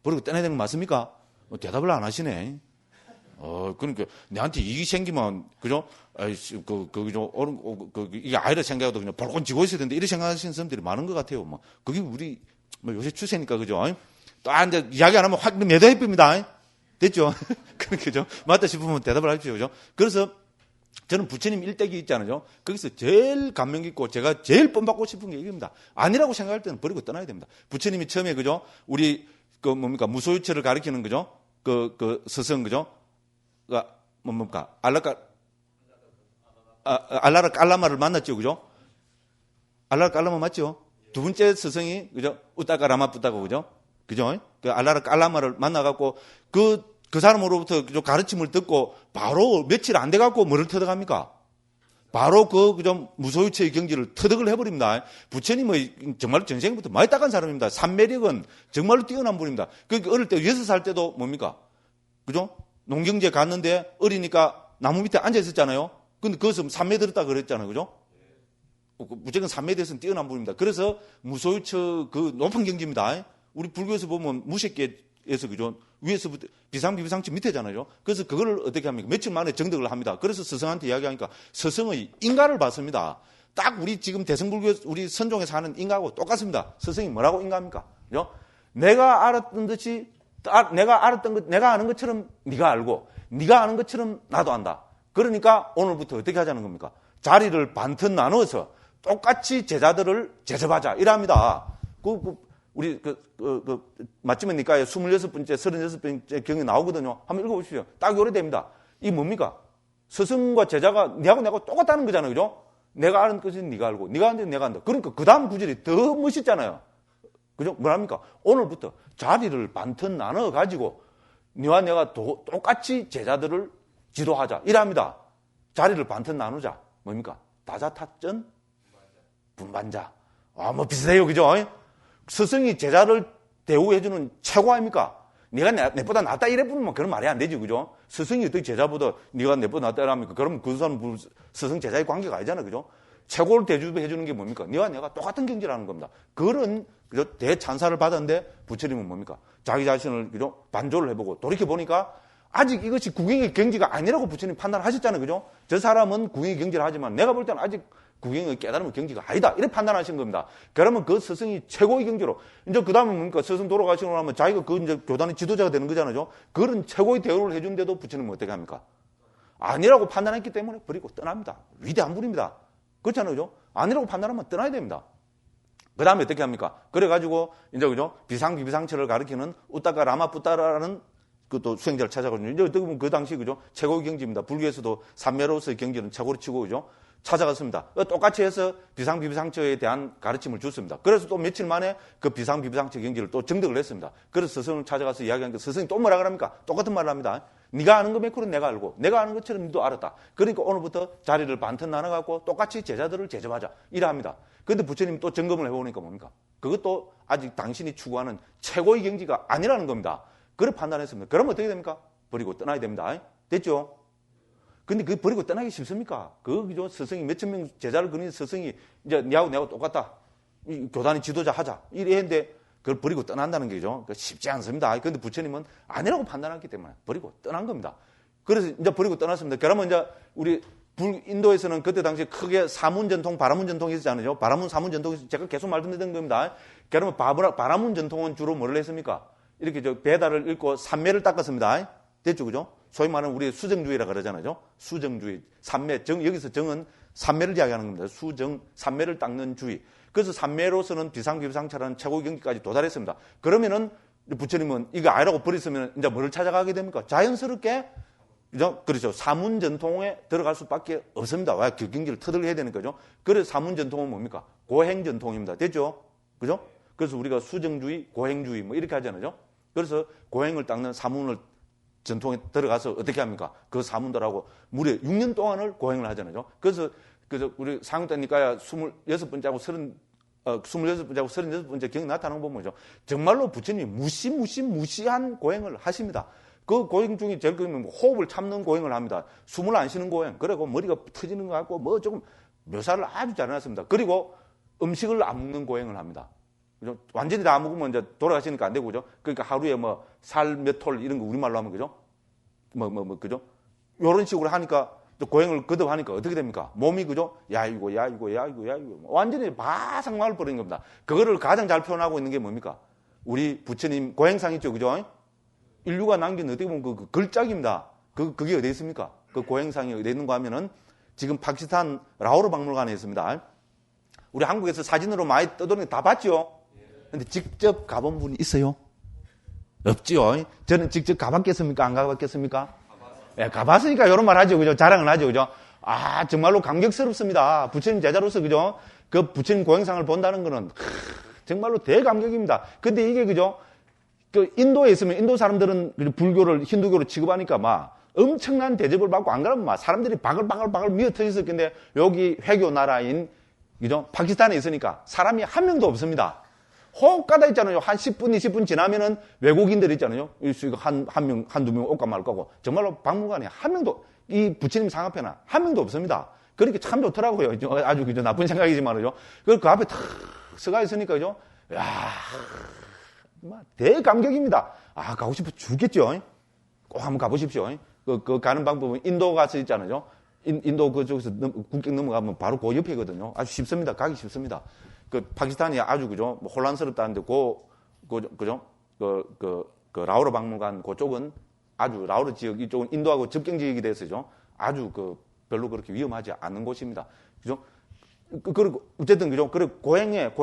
버리고 떠나야 되는 거 맞습니까? 대답을 안 하시네. 그러니까 내한테 이익이 생기면 그죠? 그죠? 이게 아이라 생각해도 그냥 볼권 쥐고 있어야 되는데 이렇게 생각하시는 사람들이 많은 것 같아요. 뭐 그게 우리 요새 추세니까, 그죠? 또, 이제, 이야기 안 하면 확 매도해봅니다. 됐죠? 그죠? 맞다 싶으면 대답을 하십시오, 그죠? 그래서, 저는 부처님 일대기 있잖아요. 거기서 제일 감명 깊고, 제가 제일 뽐받고 싶은 게 이겁니다. 아니라고 생각할 때는 버리고 떠나야 됩니다. 부처님이 처음에, 그죠? 우리, 무소유처를 가리키는, 그죠? 스승, 그죠? 뭡니까? 알라라 깔라마를 만났죠, 그죠? 알라라 깔라마 맞죠? 두 번째 스승이, 그죠? 우따가 라마뿌따고, 그죠? 그죠? 그 알라라 깔라마를 만나갖고, 그 사람으로부터 가르침을 듣고, 바로 며칠 안 돼갖고 뭐를 터득합니까? 바로 그죠? 무소유체의 경지를 터득을 해버립니다. 부처님의 정말로 전생부터 많이 닦은 사람입니다. 삼매력은 정말로 뛰어난 분입니다. 그 어릴 때 6살 때도 뭡니까? 그죠? 농경지에 갔는데 어리니까 나무 밑에 앉아 있었잖아요. 근데 거기서 삼매 들었다 그랬잖아요. 그죠? 무조건 삼매에 대해서는 뛰어난 분입니다. 그래서 무소유처 그 높은 경지입니다. 우리 불교에서 보면 무색계에서 그죠? 위에서부터 비상비비상치 밑에잖아요. 그래서 그걸 어떻게 합니까? 며칠 만에 정득을 합니다. 그래서 스승한테 이야기하니까 스승의 인가를 받습니다. 딱 우리 지금 대승불교 우리 선종에 사는 인가하고 똑같습니다. 스승이 뭐라고 인가합니까? 그죠? 내가 알았던 듯이 내가 아는 것처럼 네가 알고 네가 아는 것처럼 나도 안다. 그러니까 오늘부터 어떻게 하자는 겁니까? 자리를 반듯 나누어서 똑같이 제자들을 제접하자 이랍니다. 우리 맞지면 니까에 26번째, 36번째 경에 나오거든요. 한번 읽어보십시오. 딱 요래 됩니다. 이게 뭡니까? 스승과 제자가 니하고 내가 똑같다는 거잖아요. 그죠? 내가 아는 것은 네가 알고 네가 아는 것은 내가 안다. 그러니까 그 다음 구절이 더 멋있잖아요. 그죠? 뭐랍니까? 오늘부터 자리를 반듯 나눠가지고 니와 내가 똑같이 제자들을 지도하자. 이랍니다. 자리를 반듯 나누자. 뭡니까? 다자타전 분반자. 뭐 비슷해요. 그죠? 스승이 제자를 대우해주는 최고 아닙니까? 네가 내보다 낫다 이래 부르면 그런 말이 안 되지. 그죠? 스승이 어떻게 제자보다 네가 내보다 낫다 이랍니까? 그러면 그 사람 스승 제자의 관계가 아니잖아요. 그죠? 최고를 대접해주는 게 뭡니까? 네와 내가 똑같은 경지라는 겁니다. 그런 그죠? 대찬사를 받았는데 부처님은 뭡니까? 자기 자신을 그죠? 반조를 해보고 돌이켜보니까 아직 이것이 구경의 경지가 아니라고 부처님 판단하셨잖아요. 그죠? 저 사람은 구경의 경지를 하지만 내가 볼 때는 아직 구경의 깨달음의 경지가 아니다. 이렇게 판단하신 겁니다. 그러면 그 스승이 최고의 경지로. 이제 그 다음에 뭡니까? 스승 돌아가시고 나면 자기가 그 이제 교단의 지도자가 되는 거잖아요. 그런 최고의 대우를 해준데도 부처님은 어떻게 합니까? 아니라고 판단했기 때문에 버리고 떠납니다. 위대한 분입니다. 그렇잖아요. 그죠? 아니라고 판단하면 떠나야 됩니다. 그 다음에 어떻게 합니까? 그래가지고 이제 그죠? 비상비비상처를 가리키는 우따가 라마뿌따라는 그또 수행자를 찾아가지고 이제 어떻게 보면 그 당시 그죠? 최고의 경지입니다. 불교에서도 삼매로서의 경지는 최고로 치고 그죠? 찾아갔습니다. 똑같이 해서 비상비비상처에 대한 가르침을 줬습니다. 그래서 또 며칠 만에 그 비상비비상처 경지를 또 정득을 했습니다. 그래서 스승을 찾아가서 이야기하니까 스승이 또 뭐라 그럽니까? 똑같은 말을 합니다. 네가 아는 거 몇코는 내가 알고 내가 아는 것처럼 너도 알았다. 그러니까 오늘부터 자리를 반듯 나눠갖고 똑같이 제자들을 제접하자. 이래 합니다. 그런데 부처님이 또 점검을 해보니까 뭡니까? 그것도 아직 당신이 추구하는 최고의 경지가 아니라는 겁니다. 그걸 판단했습니다. 그러면 어떻게 됩니까? 버리고 떠나야 됩니다. 됐죠? 근데 그 버리고 떠나기 쉽습니까? 그죠? 스승이 몇천 명 제자를 그린 스승이 이제 니하고 내가 똑같다. 이 교단의 지도자 하자. 이래 했는데 그걸 버리고 떠난다는 게죠. 쉽지 않습니다. 그런데 부처님은 아니라고 판단했기 때문에 버리고 떠난 겁니다. 그래서 이제 버리고 떠났습니다. 그러면 이제 우리 인도에서는 그때 당시에 크게 사문 전통, 바라문 전통이 있었잖아요. 바라문, 사문 전통이 제가 계속 말씀드린 겁니다. 그러면 바라문 전통은 주로 뭐를 했습니까? 이렇게 배달을 읽고 삼매를 닦았습니다. 됐죠, 그죠? 소위 말하는 우리 수정주의라 그러잖아요. 수정주의, 삼매, 여기서 정은 삼매를 이야기하는 겁니다. 수정, 삼매를 닦는 주의. 그래서 삼매로서는 비상비비상처라는 최고의 경지까지 도달했습니다. 그러면은 부처님은 이거 아니라고 버렸으면 이제 뭐를 찾아가게 됩니까? 자연스럽게, 그죠? 그렇죠. 사문 전통에 들어갈 수밖에 없습니다. 왜? 그 경지를 터득해야 되는 거죠. 그래서 사문 전통은 뭡니까? 고행 전통입니다. 됐죠? 그죠? 그래서 우리가 수정주의, 고행주의 뭐 이렇게 하잖아요. 그래서 고행을 닦는 사문을 전통에 들어가서 어떻게 합니까? 그 사문들하고 무려 6년 동안을 고행을 하잖아요. 그래서 우리 상육대니까야 26번째하고 36번째 경이 나타나는 거 보면 뭐죠? 정말로 부처님이 무시한 고행을 하십니다. 그 고행 중에 제일 큰 건 호흡을 참는 고행을 합니다. 숨을 안 쉬는 고행. 그리고 머리가 터지는 것 같고 뭐 조금 묘사를 아주 잘 해놨습니다. 그리고 음식을 안 먹는 고행을 합니다. 그죠? 완전히 다 안 먹으면 이제 돌아가시니까 안 되고, 그죠? 그러니까 하루에 뭐 살 몇 톨 이런 거 우리말로 하면, 그죠? 그죠? 요런 식으로 하니까 또 고행을 거듭하니까 어떻게 됩니까? 몸이, 그죠? 야이고. 완전히 바삭마을 버리는 겁니다. 그거를 가장 잘 표현하고 있는 게 뭡니까? 우리 부처님 고행상 있죠, 그죠? 인류가 남긴 어떻게 보면 그 걸작입니다. 그게 어디에 있습니까? 그 고행상이 어디에 있는가 하면은 지금 파키스탄 라오르 박물관에 있습니다. 우리 한국에서 사진으로 많이 떠도는 다 봤죠? 근데 직접 가본 분이 있어요? 없지요. 저는 직접 가봤겠습니까? 안 가봤겠습니까? 예, 가봤으니까 이런 말 하죠. 그죠? 자랑을 하죠. 그죠? 아, 정말로 감격스럽습니다. 부처님 제자로서, 그죠? 그 부처님 고행상을 본다는 거는 정말로 대감격입니다. 근데 이게 그죠? 그 인도에 있으면 인도 사람들은 불교를 힌두교로 취급하니까 막 엄청난 대접을 받고 안 그러면 막 사람들이 바글바글 미어 터졌을 건데 여기 회교 나라인 그죠? 파키스탄에 있으니까 사람이 한 명도 없습니다. 혹 가다 있잖아요. 한 10분, 20분 지나면은 외국인들 있잖아요. 한두 명 올까 말 거고. 정말로 박물관에 한 명도, 이 부처님 상 앞에는 한 명도 없습니다. 그렇게 참 좋더라고요. 아주 그죠? 나쁜 생각이지만요. 그 앞에 탁 서가 있으니까, 그죠? 야 대감격입니다. 아, 가고 싶어 죽겠죠? 꼭 한번 가보십시오. 그 가는 방법은 인도 가서 있잖아요. 인도 그쪽에서 국경 넘어가면 바로 그 옆이거든요. 아주 쉽습니다. 가기 쉽습니다. 그 파키스탄이 아주 그죠 뭐 혼란스럽다는데 그죠 그 라오르 박물관 그쪽은 아주 라오르 지역 이쪽은 인도하고 접경 지역이 돼서죠 아주 그 별로 그렇게 위험하지 않는 곳입니다. 그죠? 그리고 어쨌든 그죠 그리고 고행에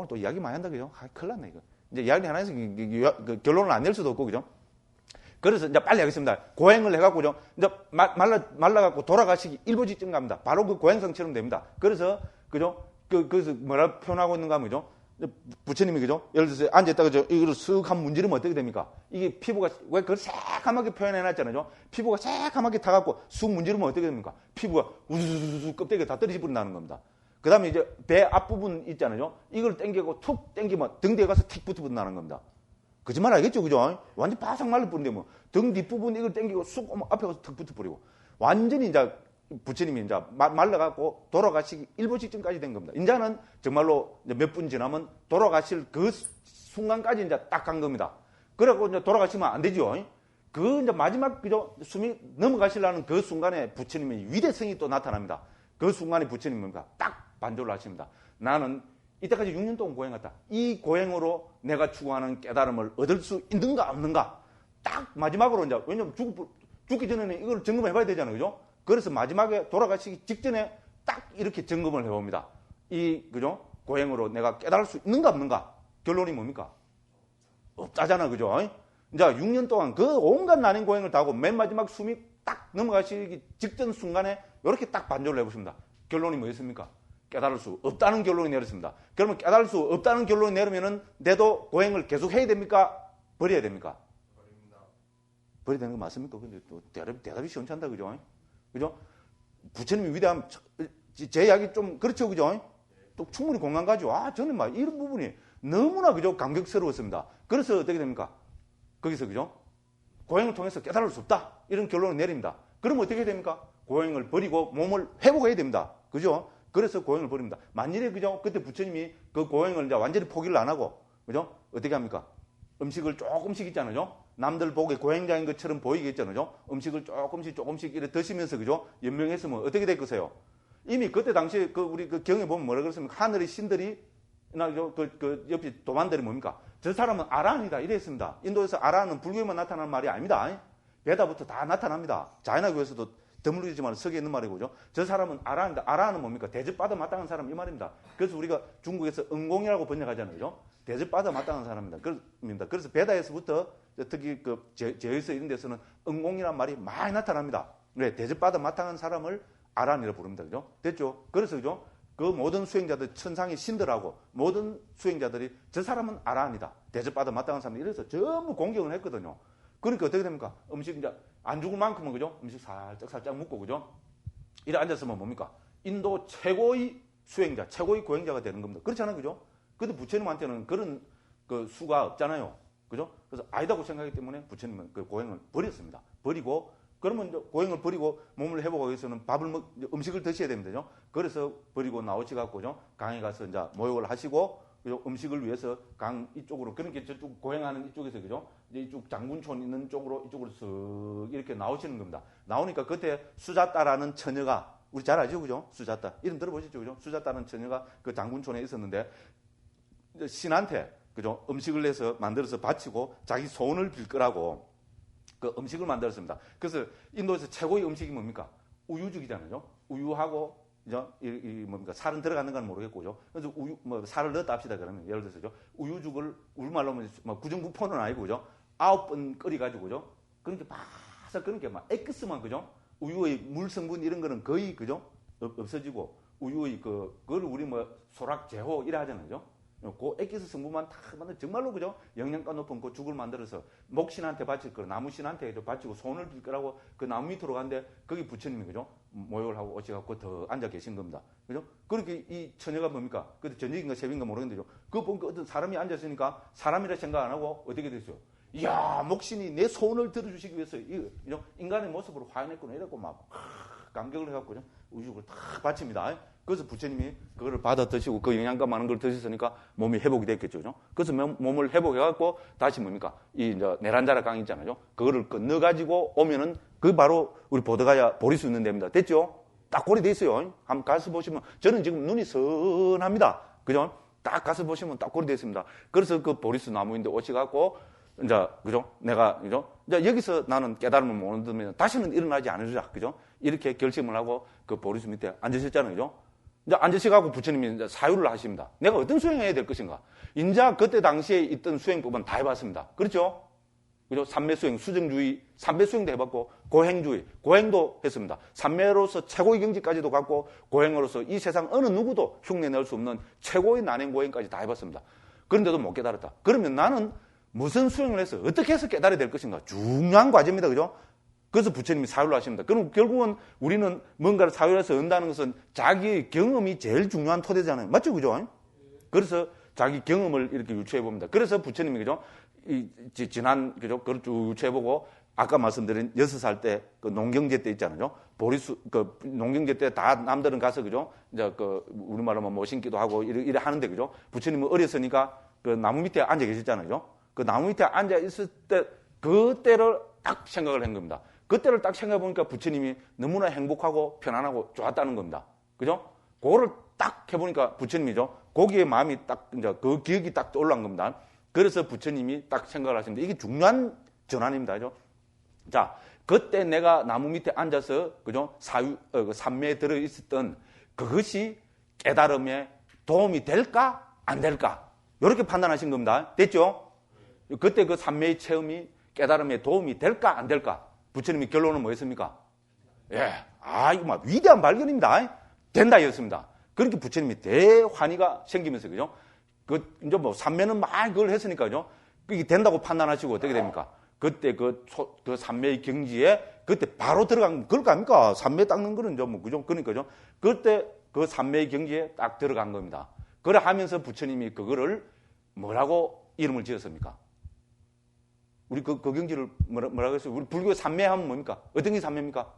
또 이야기 많이 한다 그죠? 아, 큰일 났네 이거. 이제 이야기 하나 해서 결론을 안 낼 수도 없고 그죠? 그래서 이제 빨리 하겠습니다. 고행을 해갖고죠. 이제 말라갖고 돌아가시기 일부 직전 갑니다. 바로 그 고행성처럼 됩니다. 그래서 그죠? 그래서 뭐라 표현하고 있는가 하면 그죠? 부처님이 그죠? 예를 들어서 앉아있다가 이거를 쓱 한번 문지르면 어떻게 됩니까? 이게 피부가 왜 그걸 새까맣게 표현해놨잖아요. 피부가 새까맣게 타갖고 쑥 문지르면 어떻게 됩니까? 피부가 우수수수 껍데기가 다 떨어져 버린다는 겁니다. 그 다음에 이제 배 앞부분 있잖아요. 이걸 당기고 툭 당기면 등 뒤에 가서 틱 붙어버린다는 겁니다. 거짓말 알겠죠? 그죠? 완전 바삭 말라버린데 뭐. 등 뒷부분 이걸 당기고 쑥 앞에 가서 턱 붙어버리고. 완전히 이제 부처님이 이제 말라갖고 돌아가시기 일부 직전까지 된 겁니다. 이제는 정말로 몇 분 지나면 돌아가실 그 순간까지 이제 딱 간 겁니다. 그래갖고 이제 돌아가시면 안 되죠. 그 이제 마지막 그죠? 숨이 넘어가시려는 그 순간에 부처님의 위대성이 또 나타납니다. 그 순간에 부처님이 뭡니까? 딱 반조를 하십니다. 나는 이때까지 6년 동안 고행했다. 이 고행으로 내가 추구하는 깨달음을 얻을 수 있는가 없는가? 딱 마지막으로 이제 왜냐면 죽기 전에는 이걸 점검해봐야 되잖아요, 그죠? 그래서 마지막에 돌아가시기 직전에 딱 이렇게 점검을 해봅니다. 이 그죠? 고행으로 내가 깨달을 수 있는가 없는가? 결론이 뭡니까? 없다잖아, 그죠? 이제 6년 동안 그 온갖 난임 고행을 다 하고 맨 마지막 숨이 딱 넘어가시기 직전 순간에 이렇게 딱 반조를 해보십니다. 결론이 뭐였습니까? 깨달을 수 없다는 결론이 내렸습니다. 그러면 깨달을 수 없다는 결론이 내리면은 내도 고행을 계속 해야 됩니까? 버려야 됩니까? 버립니다. 버려야 되는 거 맞습니까? 근데 또 대답이 시원찮다, 그죠? 그죠? 부처님이 위대함, 제 이야기 좀 그렇죠, 그죠? 또 충분히 공감 가죠. 아, 저는 막 이런 부분이 너무나 그죠? 감격스러웠습니다. 그래서 어떻게 됩니까? 거기서 그죠? 고행을 통해서 깨달을 수 없다. 이런 결론을 내립니다. 그러면 어떻게 됩니까? 고행을 버리고 몸을 회복해야 됩니다. 그죠? 그래서 고행을 버립니다. 만일에 그죠? 그때 부처님이 그 고행을 이제 완전히 포기를 안 하고, 그죠? 어떻게 합니까? 음식을 조금씩 있잖아요. 남들 보기에 고행자인 것처럼 보이겠잖아요. 음식을 조금씩 이렇게 드시면서, 그죠? 연명했으면 어떻게 될 거세요? 이미 그때 당시에 우리 경에 보면 뭐라 그랬습니까? 하늘의 신들이, 옆에 도만들이 뭡니까? 저 사람은 아라한이다. 이랬습니다. 인도에서 아라한은 불교에만 나타나는 말이 아닙니다. 베다부터 다 나타납니다. 자이나교에서도 드물리지만 석에 있는 말이고, 그죠? 저 사람은 아라한이다. 아라한은 뭡니까? 대접받아 마땅한 사람 이 말입니다. 그래서 우리가 중국에서 응공이라고 번역하잖아요. 그죠? 대접받아 마땅한 사람입니다. 그래서 베다에서부터 특히 제에서 이런 데서는 응공이라는 말이 많이 나타납니다. 네, 대접받아 마땅한 사람을 아라한이라고 부릅니다. 그죠? 됐죠? 그래서 그죠? 그 모든 수행자들, 천상의 신들하고 모든 수행자들이 저 사람은 아라한이다. 대접받아 마땅한 사람. 이래서 전부 공경을 했거든요. 그러니까 어떻게 됩니까? 음식 이제 안 죽을 만큼은 그죠? 음식 살짝 먹고 그죠? 이래 앉았으면 뭡니까? 인도 최고의 수행자, 최고의 고행자가 되는 겁니다. 그렇잖아요, 그죠? 근데 부처님한테는 그런 그 수가 없잖아요, 그죠? 그래서 아니다고 생각하기 때문에 부처님은 그 고행을 버렸습니다. 버리고 그러면 이제 고행을 버리고 몸을 회복하기 위해서는 음식을 드셔야 됩니다. 그래서 버리고 나오셔갖고죠. 강에 가서 이제 모욕을 하시고, 그죠? 음식을 위해서 강 이쪽으로, 그러니까 저쪽 고행하는 이쪽에서, 그죠? 이제 이쪽 장군촌 있는 쪽으로, 이쪽으로 쓱 이렇게 나오시는 겁니다. 나오니까 그때 수자따라는 처녀가, 우리 잘 알죠, 그죠? 수자따. 이름 들어보셨죠, 그죠? 수자따라는 처녀가 그 장군촌에 있었는데, 신한테, 그죠? 음식을 내서 만들어서 바치고 자기 소원을 빌 거라고 그 음식을 만들었습니다. 그래서 인도에서 최고의 음식이 뭡니까? 우유죽이잖아요. 우유하고 뭡니까? 살은 들어가는 건 모르겠고, 그죠? 그래서 살을 넣었다 합시다. 그러면 예를 들어서 우유죽을 우리말로 하면 구정부포는 아니고, 그죠? 9번 끓여가지고, 그죠? 그러니까 바삭 그러니까 막 엑스만, 그죠? 우유의 물 성분 이런 거는 거의, 그죠? 없어지고 우유의 그걸 우리 뭐 소락, 제호 이래 하잖아요. 그죠? 그 액기스 성분만 다 만들 정말로 그죠? 영양가 높은 그 죽을 만들어서 목신한테 바칠 거, 나무신한테 바치고 손을 빌 거라고 그 나무 밑으로 갔는데 거기 부처님이 그죠? 모욕을 하고 오셔갖고 더 앉아 계신 겁니다. 그죠? 그렇게 이 처녀가 뭡니까? 그때 전적인가 새벽인가 모르겠는데 그거 보니까 어떤 사람이 앉았으니까 사람이라 생각 안 하고 어떻게 됐어요? 이야, 목신이 내 손을 들어주시기 위해서 인간의 모습으로 화해냈구나 이랬고 막 감격을 해갖고 우유를 다 바칩니다. 그래서 부처님이 그거를 받아 드시고 그 영양가 많은 걸 드셨으니까 몸이 회복이 됐겠죠. 그죠? 그래서 몸을 회복해갖고 다시 뭡니까? 이 이제 네란자라 강 있잖아요. 그거를 건너가지고 오면은 그 바로 우리 보드가야 보릴 수 있는 데입니다. 됐죠? 딱 고리 돼 있어요. 한번 가서 보시면 저는 지금 눈이 선합니다. 그죠? 딱 가서 보시면 딱 고리 돼 있습니다. 그래서 그 보리수 나무인데 오셔갖고 이제 그죠? 내가 그죠? 이제 여기서 나는 깨달음을 못 얻으면 다시는 일어나지 않으리라. 그죠? 이렇게 결심을 하고 그 보리수 밑에 앉으셨잖아요. 그죠? 이제 앉으셔가지고 부처님이 이제 사유를 하십니다. 내가 어떤 수행을 해야 될 것인가? 인자 그때 당시에 있던 수행법은 다 해봤습니다. 그렇죠? 그죠? 삼매수행, 수정주의, 삼매수행도 해봤고, 고행주의, 고행도 했습니다. 삼매로서 최고의 경지까지도 갔고, 고행으로서 이 세상 어느 누구도 흉내낼 수 없는 최고의 난행 고행까지 다 해봤습니다. 그런데도 못 깨달았다. 그러면 나는 무슨 수행을 해서 어떻게 해서 깨달아야 될 것인가? 중요한 과제입니다. 그죠? 그래서 부처님이 사유를 하십니다. 그럼 결국은 우리는 뭔가를 사유해서 얻는다는 것은 자기의 경험이 제일 중요한 토대잖아요. 맞죠? 그죠? 그래서 자기 경험을 이렇게 유추해 봅니다. 그래서 부처님이 그죠? 지난 그죠? 그걸 쭉 유추해 보고 아까 말씀드린 6살 때 그 농경제 때 있잖아요. 보리수 그 농경제 때 다 남들은 가서 그죠? 이제 그 우리말로 뭐 신기도 하고 이래 하는데 그죠? 부처님은 어렸으니까 그 나무 밑에 앉아 계셨잖아요. 그 나무 밑에 앉아 있을 때 그때를 딱 생각을 한 겁니다. 그때를 딱 생각해 보니까 부처님이 너무나 행복하고 편안하고 좋았다는 겁니다. 그죠? 그거를 딱 해보니까 부처님이죠. 거기에 마음이 딱, 이제 그 기억이 딱 떠올란 겁니다. 그래서 부처님이 딱 생각을 하십니다. 이게 중요한 전환입니다. 그죠? 자, 그때 내가 나무 밑에 앉아서, 그죠? 삼매에 들어있었던 그것이 깨달음에 도움이 될까? 안 될까? 이렇게 판단하신 겁니다. 됐죠? 그때 그 삼매의 체험이 깨달음에 도움이 될까? 안 될까? 부처님의 결론은 뭐였습니까? 예. 이거 막 위대한 발견입니다. 된다 였습니다. 그렇게 부처님이 대환희가 생기면서, 그죠? 이제 뭐, 삼매는 막 그걸 했으니까, 그죠? 그게 된다고 판단하시고 어떻게 됩니까? 그때 그 삼매의 경지에 그때 바로 들어간, 그럴 거 아닙니까? 삼매 닦는 거는 좀, 그죠? 그러니까죠. 그때 그 삼매의 경지에 딱 들어간 겁니다. 그래 하면서 부처님이 그거를 뭐라고 이름을 지었습니까? 우리 그 경지를 뭐라고 했어요? 우리 불교 삼매 하면 뭡니까? 어떤 게 삼매입니까?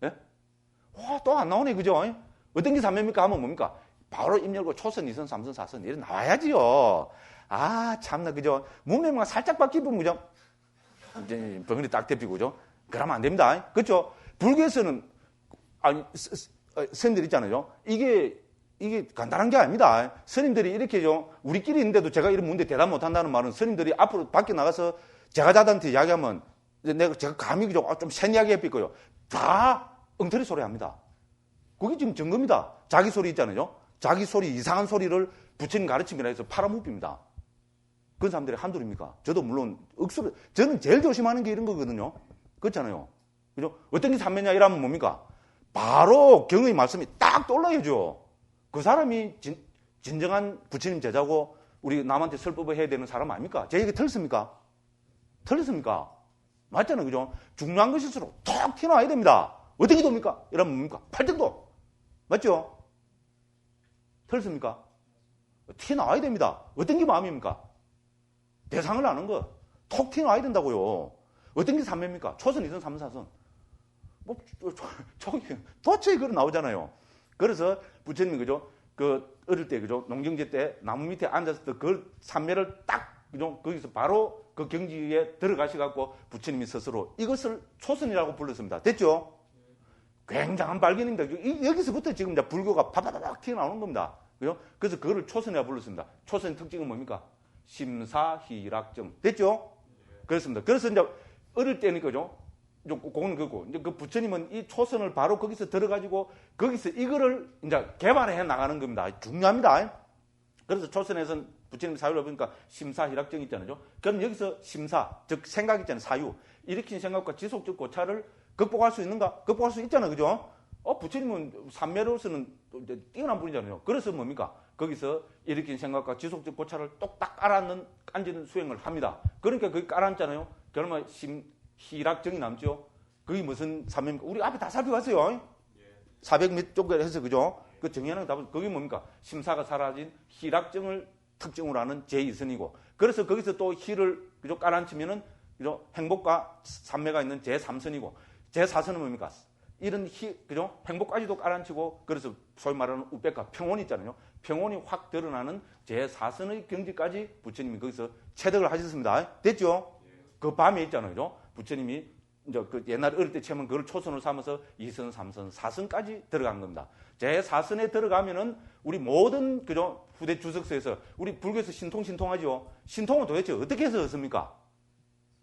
예? 와, 또 안 나오네, 그죠? 어떤 게 삼매입니까? 하면 뭡니까? 바로 입 열고 초선, 2선, 3선, 4선 이래 나와야지요. 참나, 그죠? 문명만 살짝 바뀌면, 그죠? 이제 벙어리 딱 대피고, 그죠? 그러면 안 됩니다. 그렇죠? 불교에서는, 스님들 있잖아요. 이게 간단한 게 아닙니다. 스님들이 이렇게 우리끼리 있는데도 제가 이런 문제 대답 못 한다는 말은 스님들이 앞으로 밖에 나가서 제가자들한테 이야기하면 제가 감히 좀 센 이야기 해삐고요. 다 엉터리 소리 합니다. 그게 지금 증거입니다. 자기 소리 있잖아요. 자기 소리, 이상한 소리를 부처님 가르침이라 해서 팔아먹힙니다. 그런 사람들이 한둘입니까? 저도 물론 억수로, 저는 제일 조심하는 게 이런 거거든요. 그렇잖아요. 그죠? 어떤 게 삼매냐 이러면 뭡니까? 바로 경의 말씀이 딱 떠올라야죠. 그 사람이 진정한 부처님 제자고 우리 남한테 설법을 해야 되는 사람 아닙니까? 제 얘기 틀렸습니까? 틀렸습니까? 맞잖아요. 그죠? 중요한 것일수록 톡 튀어나와야 됩니다. 어떻게 돕니까? 이러면 뭡니까? 팔등도. 맞죠? 틀렸습니까? 튀어나와야 됩니다. 어떤 게 마음입니까? 대상을 아는 거. 톡 튀어나와야 된다고요. 어떤 게 삼매입니까? 초선, 2선, 3선, 4선. 도처에 그런 나오잖아요. 그래서 부처님이 그죠? 어릴 때 그죠? 농경제 때 나무 밑에 앉았을 때 그 삼매를 딱 그죠? 거기서 바로 그 경지에 들어가셔갖고 부처님이 스스로 이것을 초선이라고 불렀습니다. 됐죠? 굉장한 발견입니다. 여기서부터 지금 이제 불교가 바바바박 튀어나오는 겁니다. 그죠? 그래서 그거를 초선이라고 불렀습니다. 초선의 특징은 뭡니까? 심사희락정. 됐죠? 그렇습니다. 그래서 이제 어릴 때는 그죠? 그거는 그거. 이제 그 부처님은 이 초선을 바로 거기서 들어가지고 거기서 이거를 이제 개발해 나가는 겁니다. 중요합니다. 그래서 초선에서는 부처님 사유를 보니까 심사희락정이 있잖아요. 그럼 여기서 심사, 즉 생각 있잖아요. 사유. 일으킨 생각과 지속적 고찰을 극복할 수 있는가? 극복할 수 있잖아요. 그죠? 부처님은 삼매로서는 뛰어난 분이잖아요. 그래서 뭡니까? 거기서 일으킨 생각과 지속적 고찰을 똑딱 앉는 수행을 합니다. 그러니까 거기 깔아앉잖아요. 그러면 희락정이 남죠. 그게 무슨 삼매입니까? 우리 앞에 다 살펴봤어요. 400몇 쪽에 해서 그죠? 그 정의하는 답은 그게 뭡니까? 심사가 사라진 희락정을 특징으로 하는 제2선이고, 그래서 거기서 또 희를 그죠? 깔아앉히면은 그죠? 행복과 삼매가 있는 제3선이고, 제4선은 뭡니까? 이런 그죠? 행복까지도 깔아앉히고, 그래서 소위 말하는 우백과 평온이 있잖아요. 평온이 확 드러나는 제4선의 경지까지 부처님이 거기서 체득을 하셨습니다. 됐죠? 그 밤에 있잖아요. 그죠? 부처님이 이제 그 옛날 어릴 때 처음에 그걸 초선으로 삼아서 2선, 3선, 4선까지 들어간 겁니다. 제4선에 들어가면은 우리 모든 그죠? 후대 주석서에서 우리 불교에서 신통하죠. 신통은 도대체 어떻게 해서 얻습니까?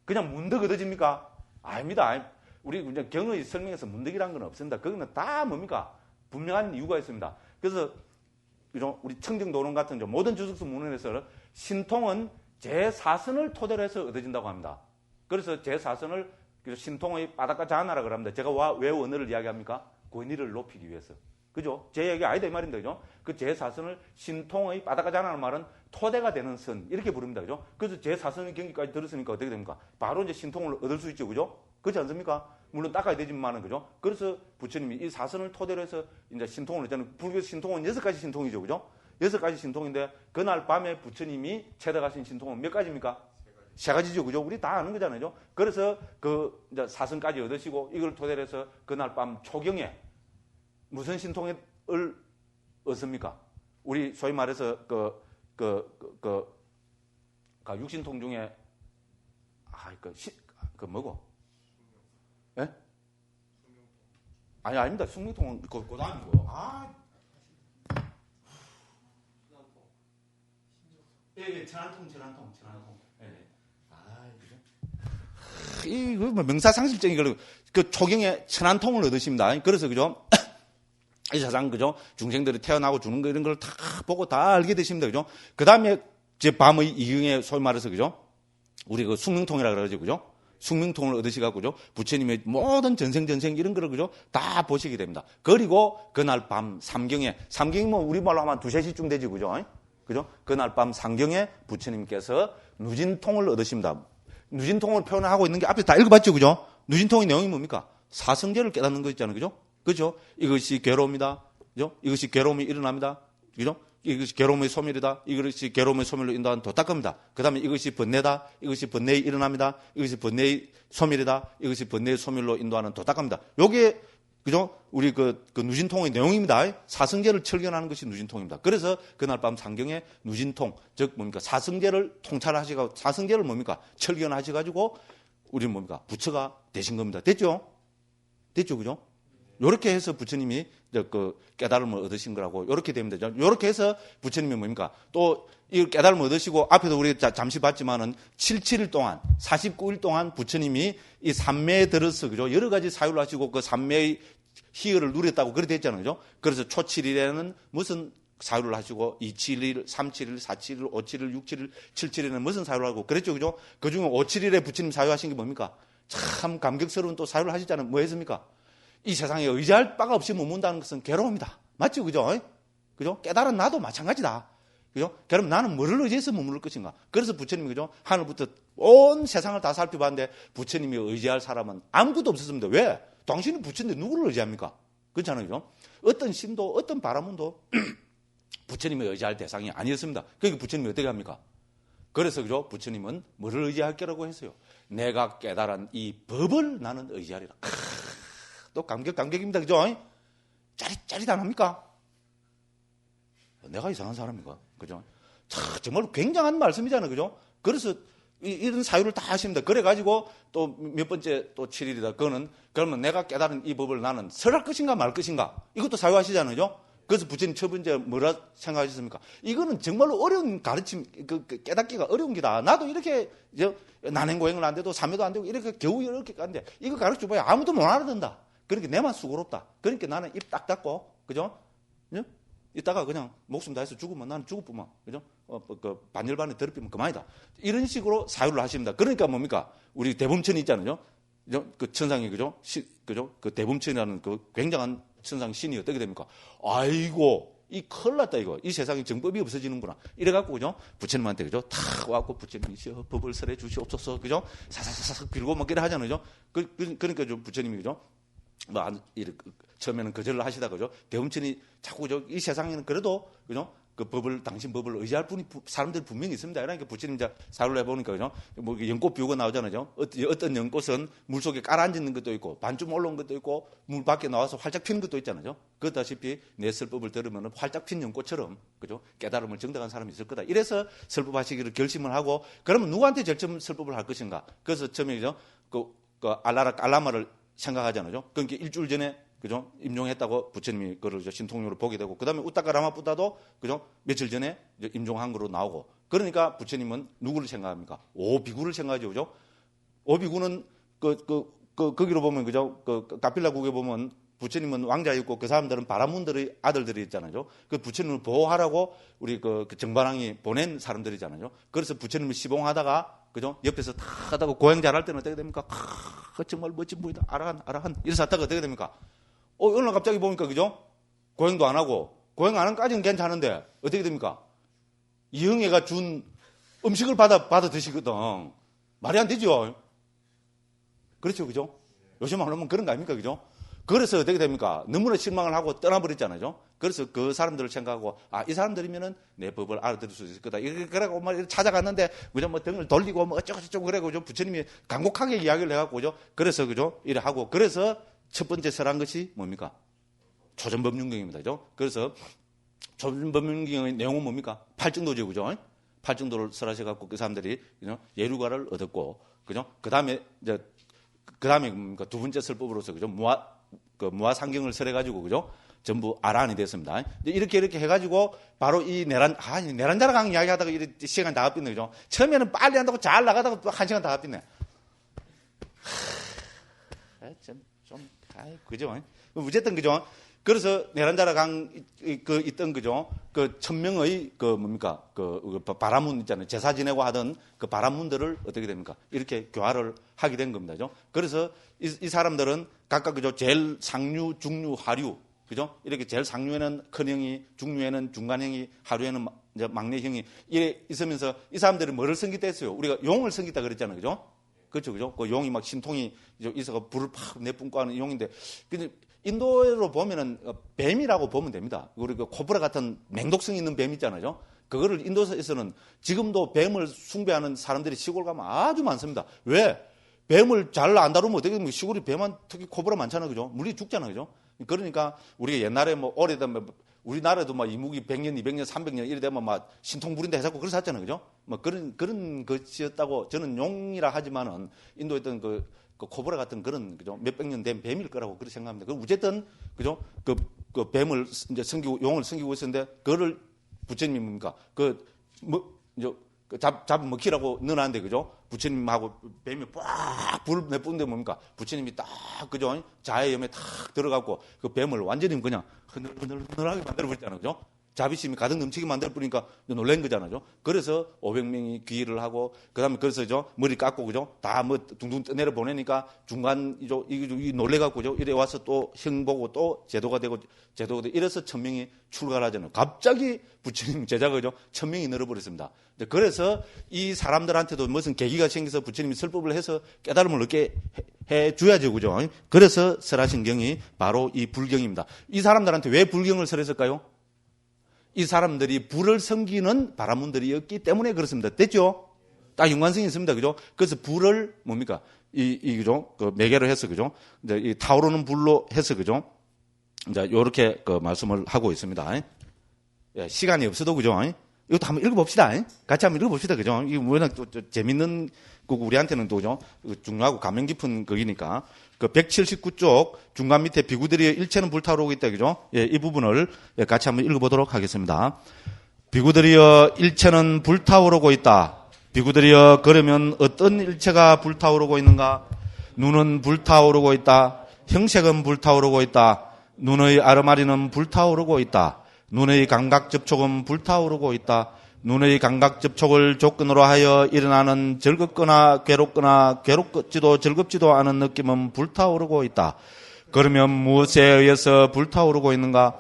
그냥 문득 얻어집니까? 아닙니다. 우리 그냥 경의 설명에서 문득이라는 건 없습니다. 그거는 다 뭡니까? 분명한 이유가 있습니다. 그래서 우리 청정도론 같은 모든 주석서 문헌에서 신통은 제4선을 토대로 해서 얻어진다고 합니다. 그래서 제4선을 신통의 바닷가 자나라 그럽니다. 제가 왜 원어를 이야기합니까? 권위를 높이기 위해서. 그죠? 제 얘기 아니다 이 말입니다. 그죠? 그 제4선을 신통의 바닷가 자나라는 말은 토대가 되는 선 이렇게 부릅니다. 그죠? 그래서 제4선의 경기까지 들었으니까 어떻게 됩니까? 바로 이제 신통을 얻을 수 있죠. 그죠? 그렇지 않습니까? 물론 닦아야 되지만은 그죠? 그래서 부처님이 이 4선을 토대로 해서 이제 신통을 했잖아요. 불교 신통은 6가지 신통이죠. 그죠? 6가지 신통인데 그날 밤에 부처님이 체득하신 신통은 몇 가지입니까? 3가지죠. 그죠? 우리 다 아는 거잖아요. 그래서 그 이제 4선까지 얻으시고 이걸 토대로 해서 그날 밤 초경에 무슨 신통을 얻습니까? 우리 소위 말해서 육신통 중에 뭐고? 예? 아닙니다. 숙명통은 그 다음이고. 예, 천안통. 이거 뭐 명사상식적인 걸 그 초경에 천안통을 얻으십니다. 그래서 그죠? 이 세상 그죠? 중생들이 태어나고 죽는 거 이런 걸 다 보고 다 알게 되십니다. 그죠? 그 다음에 제 밤의 이경에 소위 말해서 그죠? 우리 그 숙명통이라 그러죠. 그죠? 숙명통을 얻으시갖고 그죠? 부처님의 모든 전생 이런 거를 그죠? 다 보시게 됩니다. 그리고 그날 밤 삼경이면 우리말로 하면 2-3시쯤 되지. 그죠? 그죠? 그날 밤 삼경에 부처님께서 누진통을 얻으십니다. 누진통을 표현하고 있는 게 앞에 다 읽어봤죠. 그죠? 누진통의 내용이 뭡니까? 사성제를 깨닫는 거 있잖아요. 그죠? 그죠? 이것이 괴로움이다. 그죠? 이것이 괴로움이 일어납니다. 그죠? 이것이 괴로움의 소멸이다. 이것이 괴로움의 소멸로 인도한 도닦입니다. 그 다음에 이것이 번뇌다. 이것이 번뇌의 일어납니다. 이것이 번뇌의 소멸이다. 이것이 번뇌의 소멸로 인도하는 도닦입니다. 요게 그죠? 우리 그 누진통의 내용입니다. 사성제를 철견하는 것이 누진통입니다. 그래서 그날 밤 상경에 누진통, 즉 뭡니까? 사성제를 통찰하시고 사성제를 뭡니까? 철견하셔가지고 우리 뭡니까? 부처가 되신 겁니다. 됐죠? 그죠? 요렇게 해서 부처님이 그 깨달음을 얻으신 거라고 요렇게 됩니다. 요렇게 해서 부처님이 뭡니까? 또 이 깨달음을 얻으시고 앞에도 우리 잠시 봤지만은 77일 동안 49일 동안 부처님이 이 삼매에 들어서 그죠? 여러 가지 사유를 하시고 그 삼매의 희열을 누렸다고 그렇게 됐잖아요. 그죠? 그래서 초7일에는 무슨 사유를 하시고 2-7일, 3-7일, 4-7일, 5-7일, 6-7일, 7-7일에는 무슨 사유를 하고 그랬죠. 그죠? 그중에 5-7일에 부처님 사유하신 게 뭡니까? 참 감격스러운 또 사유를 하셨잖아요. 뭐 했습니까? 이 세상에 의지할 바가 없이 머문다는 것은 괴로움이다. 맞죠? 그죠? 그죠? 깨달은 나도 마찬가지다. 그죠? 그럼 나는 뭐를 의지해서 머무를 것인가? 그래서 부처님이 그죠? 하늘부터 온 세상을 다 살펴봤는데 부처님이 의지할 사람은 아무것도 없었습니다. 왜? 당신은 부처인데 누구를 의지합니까? 그렇잖아요. 그죠? 어떤 신도, 어떤 바라문도 부처님이 의지할 대상이 아니었습니다. 그러니까 부처님이 어떻게 합니까? 그래서 그죠? 부처님은 뭐를 의지할 거라고 했어요? 내가 깨달은 이 법을 나는 의지하리라. 또 감격입니다. 그죠? 짜릿 안 합니까? 내가 이상한 사람인가? 그죠? 정말 굉장한 말씀이잖아요. 그죠? 그래서 이런 사유를 다 하십니다. 그래가지고 또 몇 번째 또 7일이다. 그러면 내가 깨달은 이 법을 나는 설할 것인가 말 것인가? 이것도 사유하시잖아요. 그죠? 그래서 부처님 첫 번째 뭐라 생각하셨습니까? 이거는 정말로 어려운 가르침, 깨닫기가 어려운 기다. 나도 이렇게 난행고행을 안 돼도 삼매도 안 되고 이렇게 겨우 이렇게 가는데 이거 가르쳐봐야 아무도 못 알아듣는다. 그러니까 내만 수고롭다. 그러니까 나는 입 딱 닫고, 그죠? 이따가 그냥 목숨 다해서 죽으면 나는 죽을 뿐만, 그죠? 반열반에 더럽히면 그만이다. 이런 식으로 사유를 하십니다. 그러니까 뭡니까? 우리 대범천이 있잖아요. 그 천상에, 그죠? 그죠? 그 대범천이라는 그 굉장한 천상 신이 어떻게 됩니까? 아이고, 이 큰일 났다, 이거. 이 세상에 정법이 없어지는구나. 이래갖고, 그죠? 부처님한테, 그죠? 탁 와갖고, 부처님이시여, 법을 설해 주시옵소서, 그죠? 사사사사 빌고 막 이래 하잖아요, 그죠? 그러니까 좀 부처님이, 그죠? 뭐, 처음에는 거절을 하시다, 그죠? 대음천이 자꾸, 이 세상에는 그래도, 그죠? 그 법을, 당신 법을 의지할 분이 사람들이 분명히 있습니다. 그러니까 부처님 이제 사료를 해보니까, 그죠? 뭐, 연꽃 비유가 나오잖아요. 어떤 연꽃은 물 속에 깔아앉는 것도 있고, 반쯤 올라온 것도 있고, 물 밖에 나와서 활짝 피는 것도 있잖아요. 그렇다시피 내 설법을 들으면 활짝 핀 연꽃처럼, 그죠? 깨달음을 정당한 사람이 있을 거다. 이래서 설법하시기를 결심을 하고, 그러면 누구한테 제일 처음 설법을 할 것인가? 그래서 처음에, 그죠? 알라마를 생각하잖아요. 그러니까 일주일 전에, 그죠? 임종했다고 부처님이 그걸 신통료로 보게 되고, 그 다음에 우따까라마부다도, 그죠? 며칠 전에 임종한 거로 나오고, 그러니까 부처님은 누구를 생각합니까? 오비구를 생각하죠, 그죠? 오비구는, 거기로 보면, 그죠? 가필라국에 보면 부처님은 왕자였고, 그 사람들은 바라문들의 아들들이 있잖아요. 그 부처님을 보호하라고 우리 그 정반왕이 보낸 사람들이잖아요. 그래서 부처님을 시봉하다가, 그죠? 옆에서 다 하다가 고행 잘할 때는 어떻게 됩니까? 정말 멋진 분이다. 아라한. 이래서 하다가 어떻게 됩니까? 어느 날 갑자기 보니까, 그죠? 고행도 안 하고, 고행 안 한까지는 괜찮은데, 어떻게 됩니까? 이형애가 준 음식을 받아 드시거든. 말이 안 되죠? 그렇죠, 그죠? 요즘 말하면 그런 거 아닙니까, 그죠? 그래서 어떻게 됩니까? 너무나 실망을 하고 떠나버렸잖아요. 그래서 그 사람들을 생각하고, 이 사람들이면은 내 법을 알아들을 수 있을 거다. 그래갖고 막 찾아갔는데, 그죠? 뭐 등을 돌리고, 뭐 어쩌고저쩌고 그래고, 부처님이 간곡하게 이야기를 해갖고, 그죠? 그래서, 그죠? 이래 하고, 그래서 첫 번째 설한 것이 뭡니까? 초전법륜경입니다. 그죠? 그래서 초전법륜경의 내용은 뭡니까? 팔정도죠. 그죠? 팔정도를 설하셔갖고 그 사람들이, 그죠? 예류가를 얻었고, 그죠? 그 다음에 뭡니까? 두 번째 설법으로서, 그죠? 무아상경을 설해가지고, 그죠? 전부 아란이 됐습니다. 이렇게 해가지고, 바로 이 내란자라 강 이야기 하다가 시간 다 흡비네. 그죠? 처음에는 빨리 한다고 잘 나가다가 또 1시간 다 흡비네. 그죠? 어쨌든, 그죠? 그래서 내란자라 강, 있던, 그죠? 1000명의, 뭡니까? 바라문 있잖아요. 제사 지내고 하던 그 바라문들을 어떻게 됩니까? 이렇게 교화를 하게 된 겁니다. 그죠? 그래서 이 사람들은 각각, 그죠? 제일 상류, 중류, 하류. 그죠? 이렇게 제일 상류에는 큰형이, 중류에는 중간형이, 하류에는 이제 막내형이 이래 있으면서 이 사람들이 뭐를 섬기다 했어요? 우리가 용을 섬기다 그랬잖아요. 그죠? 그렇죠, 그죠? 그 용이 막 신통이 있어서 불을 팍 내뿜고 하는 용인데, 근데 인도로 보면은 뱀이라고 보면 됩니다. 우리 그 코브라 같은 맹독성 있는 뱀 있잖아요. 그거를 인도에서는 지금도 뱀을 숭배하는 사람들이 시골 가면 아주 많습니다. 왜? 뱀을 잘 안 다루면 어떻게 됩니까? 시골이 뱀한 특히 코브라 많잖아요, 그죠? 물이 죽잖아요, 그죠? 그러니까 우리가 옛날에 뭐 오래되면 우리나라도 막 이무기 100년, 200년, 300년 이래 되면 막 신통 부린다 해서 그래서 샀잖아요, 그죠? 뭐 그런 것이었다고 저는 용이라 하지만은 인도에 있던 그 코브라 같은 그런, 그죠? 몇백 년 된 뱀일 거라고 그렇게 생각합니다. 그럼 어쨌든, 그죠? 그 뱀을 이제 용을 섬기고 있었는데, 그거를 부처님이 뭡니까? 잡 먹히라고 넣어놨는데, 그죠? 부처님하고 뱀이 빡 불을 내뿜는데 뭡니까? 부처님이 딱, 그죠? 자의 염에 탁 들어가고, 그 뱀을 완전히 그냥 흐늘흐늘하게 만들어버렸잖아요, 그죠? 자비심이 가득 넘치게 만들어버리니까 놀란 거잖아요. 그래서 500명이 귀의를 하고, 그 다음에 그래서 머리 깎고, 그죠? 다 뭐 둥둥 떠내려 보내니까 중간, 이 놀래갖고, 그죠? 이래 와서 또 형 보고 또 제도가 되고, 이래서 1000명이 출가를 하잖아요. 갑자기 부처님 제자가, 그죠? 1000명이 늘어버렸습니다. 그래서 이 사람들한테도 무슨 계기가 생겨서 부처님이 설법을 해서 깨달음을 얻게 해 줘야죠, 그죠? 그래서 설하신 경이 바로 이 불경입니다. 이 사람들한테 왜 불경을 설했을까요? 이 사람들이 불을 섬기는 바라문들이었기 때문에 그렇습니다. 됐죠? 딱 연관성이 있습니다. 그죠? 그래서 불을 뭡니까? 그죠? 매개로 해서, 그죠? 이제 이 타오르는 불로 해서, 그죠? 이제 요렇게 말씀을 하고 있습니다. 예, 시간이 없어도, 그죠? 이것도 한번 읽어봅시다. 같이 한번 읽어봅시다. 그죠? 이거 워낙 또 재밌는 거고, 우리한테는 또, 그죠? 중요하고 감명 깊은 거기니까. 179쪽 중간 밑에 비구들이여 일체는 불타오르고 있다. 그죠? 예, 이 부분을 같이 한번 읽어보도록 하겠습니다. 비구들이여 일체는 불타오르고 있다. 비구들이여 그러면 어떤 일체가 불타오르고 있는가? 눈은 불타오르고 있다. 형색은 불타오르고 있다. 눈의 아르마리는 불타오르고 있다. 눈의 감각 접촉은 불타오르고 있다. 눈의 감각 접촉을 조건으로 하여 일어나는 즐겁거나 괴롭지도 즐겁지도 않은 느낌은 불타오르고 있다. 그러면 무엇에 의해서 불타오르고 있는가?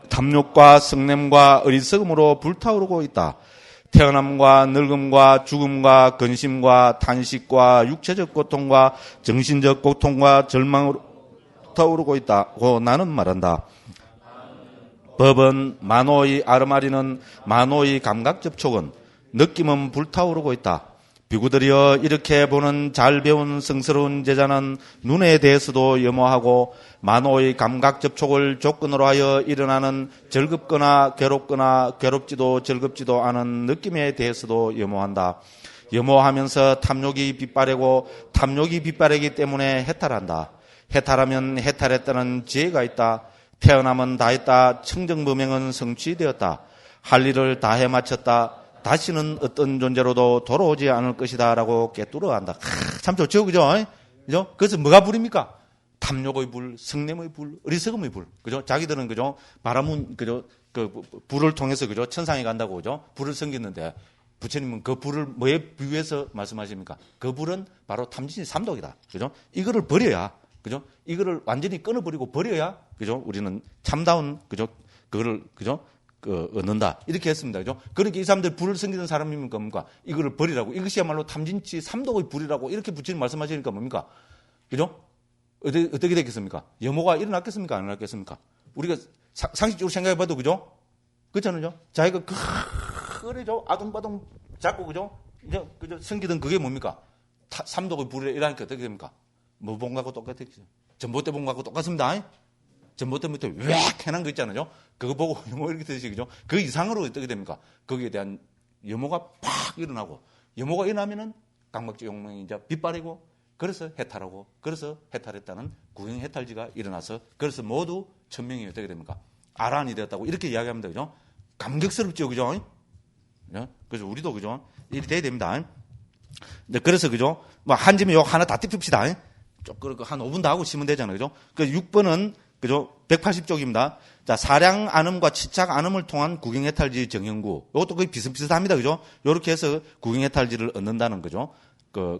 탐욕과 성냄과 어리석음으로 불타오르고 있다. 태어남과 늙음과 죽음과 근심과 탄식과 육체적 고통과 정신적 고통과 절망으로 타오르고 있다고 나는 말한다. 법은 만호의 아르마리는 만호의 감각 접촉은 느낌은 불타오르고 있다. 비구들이여 이렇게 보는 잘 배운 성스러운 제자는 눈에 대해서도 염호하고 만호의 감각 접촉을 조건으로 하여 일어나는 즐겁거나 괴롭지도 즐겁지도 않은 느낌에 대해서도 염호한다. 염호하면서 탐욕이 빗바래고 탐욕이 빗바래기 때문에 해탈한다. 해탈하면 해탈했다는 지혜가 있다. 태어남은 다했다. 청정범행은 성취되었다. 할 일을 다해 마쳤다. 다시는 어떤 존재로도 돌아오지 않을 것이다 라고 꿰뚫어 한다. 참 좋죠, 그죠? 그죠? 그래서 뭐가 불입니까? 탐욕의 불, 성냄의 불, 어리석음의 불. 그죠? 자기들은 그죠? 바람은 그죠? 그 불을 통해서 그죠? 천상에 간다고 그죠? 불을 섬겼는데 부처님은 그 불을 뭐에 비유해서 말씀하십니까? 그 불은 바로 탐진이 삼독이다. 그죠? 이거를 버려야, 그죠? 이거를 완전히 끊어버리고 버려야, 그죠? 우리는 참다운, 그죠? 그거를, 그죠? 얻는다. 이렇게 했습니다. 그죠? 그렇게 이 사람들 불을 섬기는 사람입니까? 뭡니까? 이거를 버리라고. 이것이야말로 탐진치 삼독의 불이라고 이렇게 부처님 말씀하시니까 뭡니까? 그죠? 어떻게 됐겠습니까? 염호가 일어났겠습니까? 안 일어났겠습니까? 우리가 상식적으로 생각해 봐도, 그죠? 그렇잖아요. 자기가 그래죠? 아둥바둥 잡고, 그죠? 그죠? 섬기던 그게 뭡니까? 삼독의 불에 일어나니까 어떻게 됩니까? 뭐 본 거하고 똑같겠죠. 전봇대 본 거하고 똑같습니다. 전봇대 밑에 왜 해난 거 있잖아요. 그거 보고 염호 이렇게 되시죠. 그 이상으로 어떻게 됩니까? 거기에 대한 염호가 팍 일어나고, 염호가 일어나면은 감각적 욕망이 이제 빗바래고, 그래서 해탈하고, 그래서 해탈했다는 구경 해탈지가 일어나서, 그래서 모두 천명이 어떻게 됩니까? 아란이 되었다고 이렇게 이야기합니다. 그죠? 감격스럽죠, 그죠? 그래서 우리도 그죠? 이렇게 돼야 됩니다. 그래서 그죠? 뭐 한 점에 욕 하나 다 찝읍시다. 조금 한 5분 더 하고 쉬면 되잖아요, 그죠? 그 6번은 그죠? 180쪽입니다. 자, 사량 안음과 치착 안음을 통한 구경해탈지 정형구. 이것도 거의 비슷비슷합니다. 그죠? 요렇게 해서 구경해탈지를 얻는다는 거죠.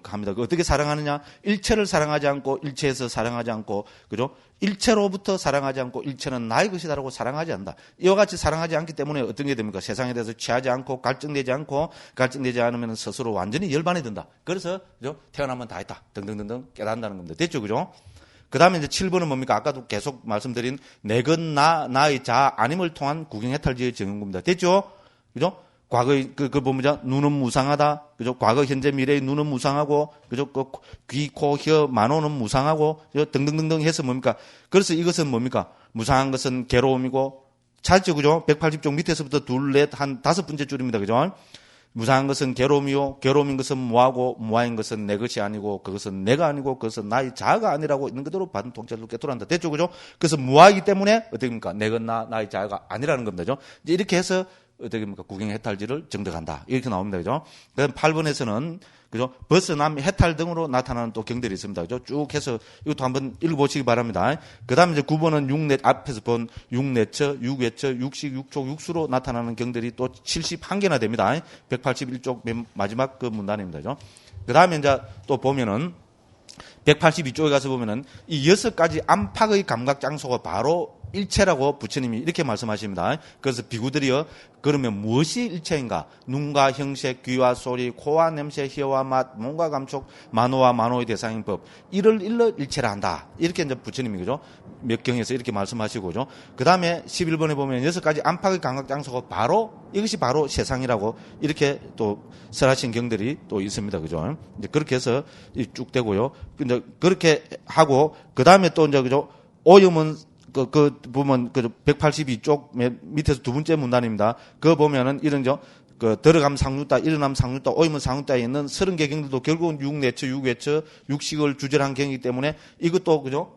합니다. 어떻게 사랑하느냐? 일체를 사랑하지 않고 일체에서 사랑하지 않고, 그죠? 일체로부터 사랑하지 않고 일체는 나의 것이다라고 사랑하지 않는다. 이와 같이 사랑하지 않기 때문에 어떤 게 됩니까? 세상에 대해서 취하지 않고 갈증되지 않으면 스스로 완전히 열반이 든다. 그래서, 그죠? 태어나면 다 했다. 등등등등 깨닫는다는 겁니다. 됐죠? 그죠? 그 다음에 이제 7번은 뭡니까? 아까도 계속 말씀드린 내건 나의 자, 아님을 통한 구경해탈지의 정형구입니다. 됐죠? 그죠? 과거의, 보면, 눈은 무상하다. 그죠? 과거, 현재, 미래의 눈은 무상하고, 그죠? 귀, 코, 혀, 만호는 무상하고, 그죠? 등등등등 해서 뭡니까? 그래서 이것은 뭡니까? 무상한 것은 괴로움이고, 찾죠? 그죠? 180쪽 밑에서부터 둘, 넷, 한 5번째 줄입니다. 그죠? 무상한 것은 괴로움이요. 괴로움인 것은 무하고, 무하인 것은 내 것이 아니고, 그것은 내가 아니고, 그것은 나의 자아가 아니라고 있는 그대로 받은 통찰로 깨달는다. 됐죠? 그죠? 그래서 무하이기 때문에, 어떻게 됩니까? 내 건 나의 자아가 아니라는 겁니다. 그죠? 이제 이렇게 해서, 어떻게 됩니까? 구경해탈지를 정득한다. 이렇게 나옵니다. 그죠? 그 다음 8번에서는, 그죠? 벗어남, 해탈 등으로 나타나는 또 경들이 있습니다. 그죠? 쭉 해서 이것도 한번 읽어보시기 바랍니다. 그 다음에 이제 9번은 육내, 앞에서 본 육내처, 육외처, 육식, 육촉, 육수로 나타나는 경들이 또 71개나 됩니다. 181쪽 맨 마지막 그 문단입니다. 그죠? 그 다음에 이제 또 보면은 182쪽에 가서 보면은 이 6가지 안팎의 감각 장소가 바로 일체라고 부처님이 이렇게 말씀하십니다. 그래서 비구들이여 그러면 무엇이 일체인가? 눈과 형색, 귀와 소리, 코와 냄새, 혀와 맛, 몸과 감촉, 만호와 만호의 대상인 법 이를 일러 일체라 한다. 이렇게 이제 부처님이 그죠? 몇 경에서 이렇게 말씀하시고 그죠? 그 다음에 11번에 보면 6가지 안팎의 감각 장소가 바로 이것이 바로 세상이라고 이렇게 또 설하신 경들이 또 있습니다. 그죠? 이제 그렇게 해서 쭉 되고요. 근데 그렇게 하고 그 다음에 또 이제 그죠? 오염은 보면, 182쪽 밑에서 두 번째 문단입니다. 그거 보면은 이런 들어감 상류따, 일어남 상류따, 오임은 상류따에 있는 30개 경들도 결국은 육내처, 육외처, 육식을 주절한 경이기 때문에 이것도, 그죠?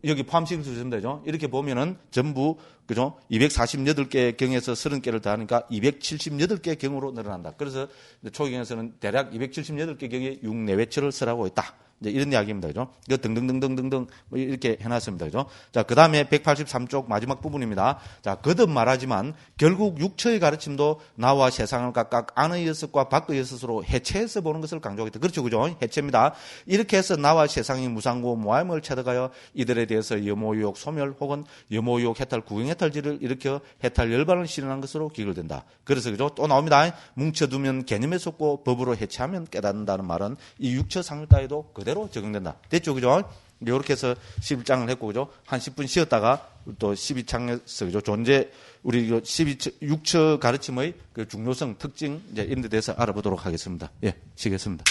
여기 포함시킬 수 있습니다. 그죠? 이렇게 보면은 전부, 그죠? 248개 경에서 30개를 더하니까 278개 경으로 늘어난다. 그래서 초기경에서는 대략 278개 경의 육내외처를 설하고 있다. 이제 이런 이야기입니다. 그죠? 이거 등등등등등등 뭐 이렇게 해놨습니다. 그죠? 자, 그 다음에 183쪽 마지막 부분입니다. 자, 거듭 말하지만 결국 육처의 가르침도 나와 세상을 각각 안의 여섯과 밖의 여섯으로 해체해서 보는 것을 강조하겠다. 그렇죠. 그죠? 해체입니다. 이렇게 해서 나와 세상이 무상고 모함을 체득하여 이들에 대해서 염오유혹 소멸 혹은 염오유혹 해탈 구경해탈지를 일으켜 해탈 열반을 실현한 것으로 기결된다. 그래서 그죠? 또 나옵니다. 뭉쳐두면 개념에 속고 법으로 해체하면 깨닫는다는 말은 이 육처 상류따위도 그대로 적용된다. 됐죠? 그죠? 이렇게 해서 11장을 했고, 그죠? 한 10분 쉬었다가 또 12장에서, 그죠? 존재, 우리 6처 가르침의 그 중요성, 특징, 이제 이런 데 대해서 알아보도록 하겠습니다. 예, 쉬겠습니다.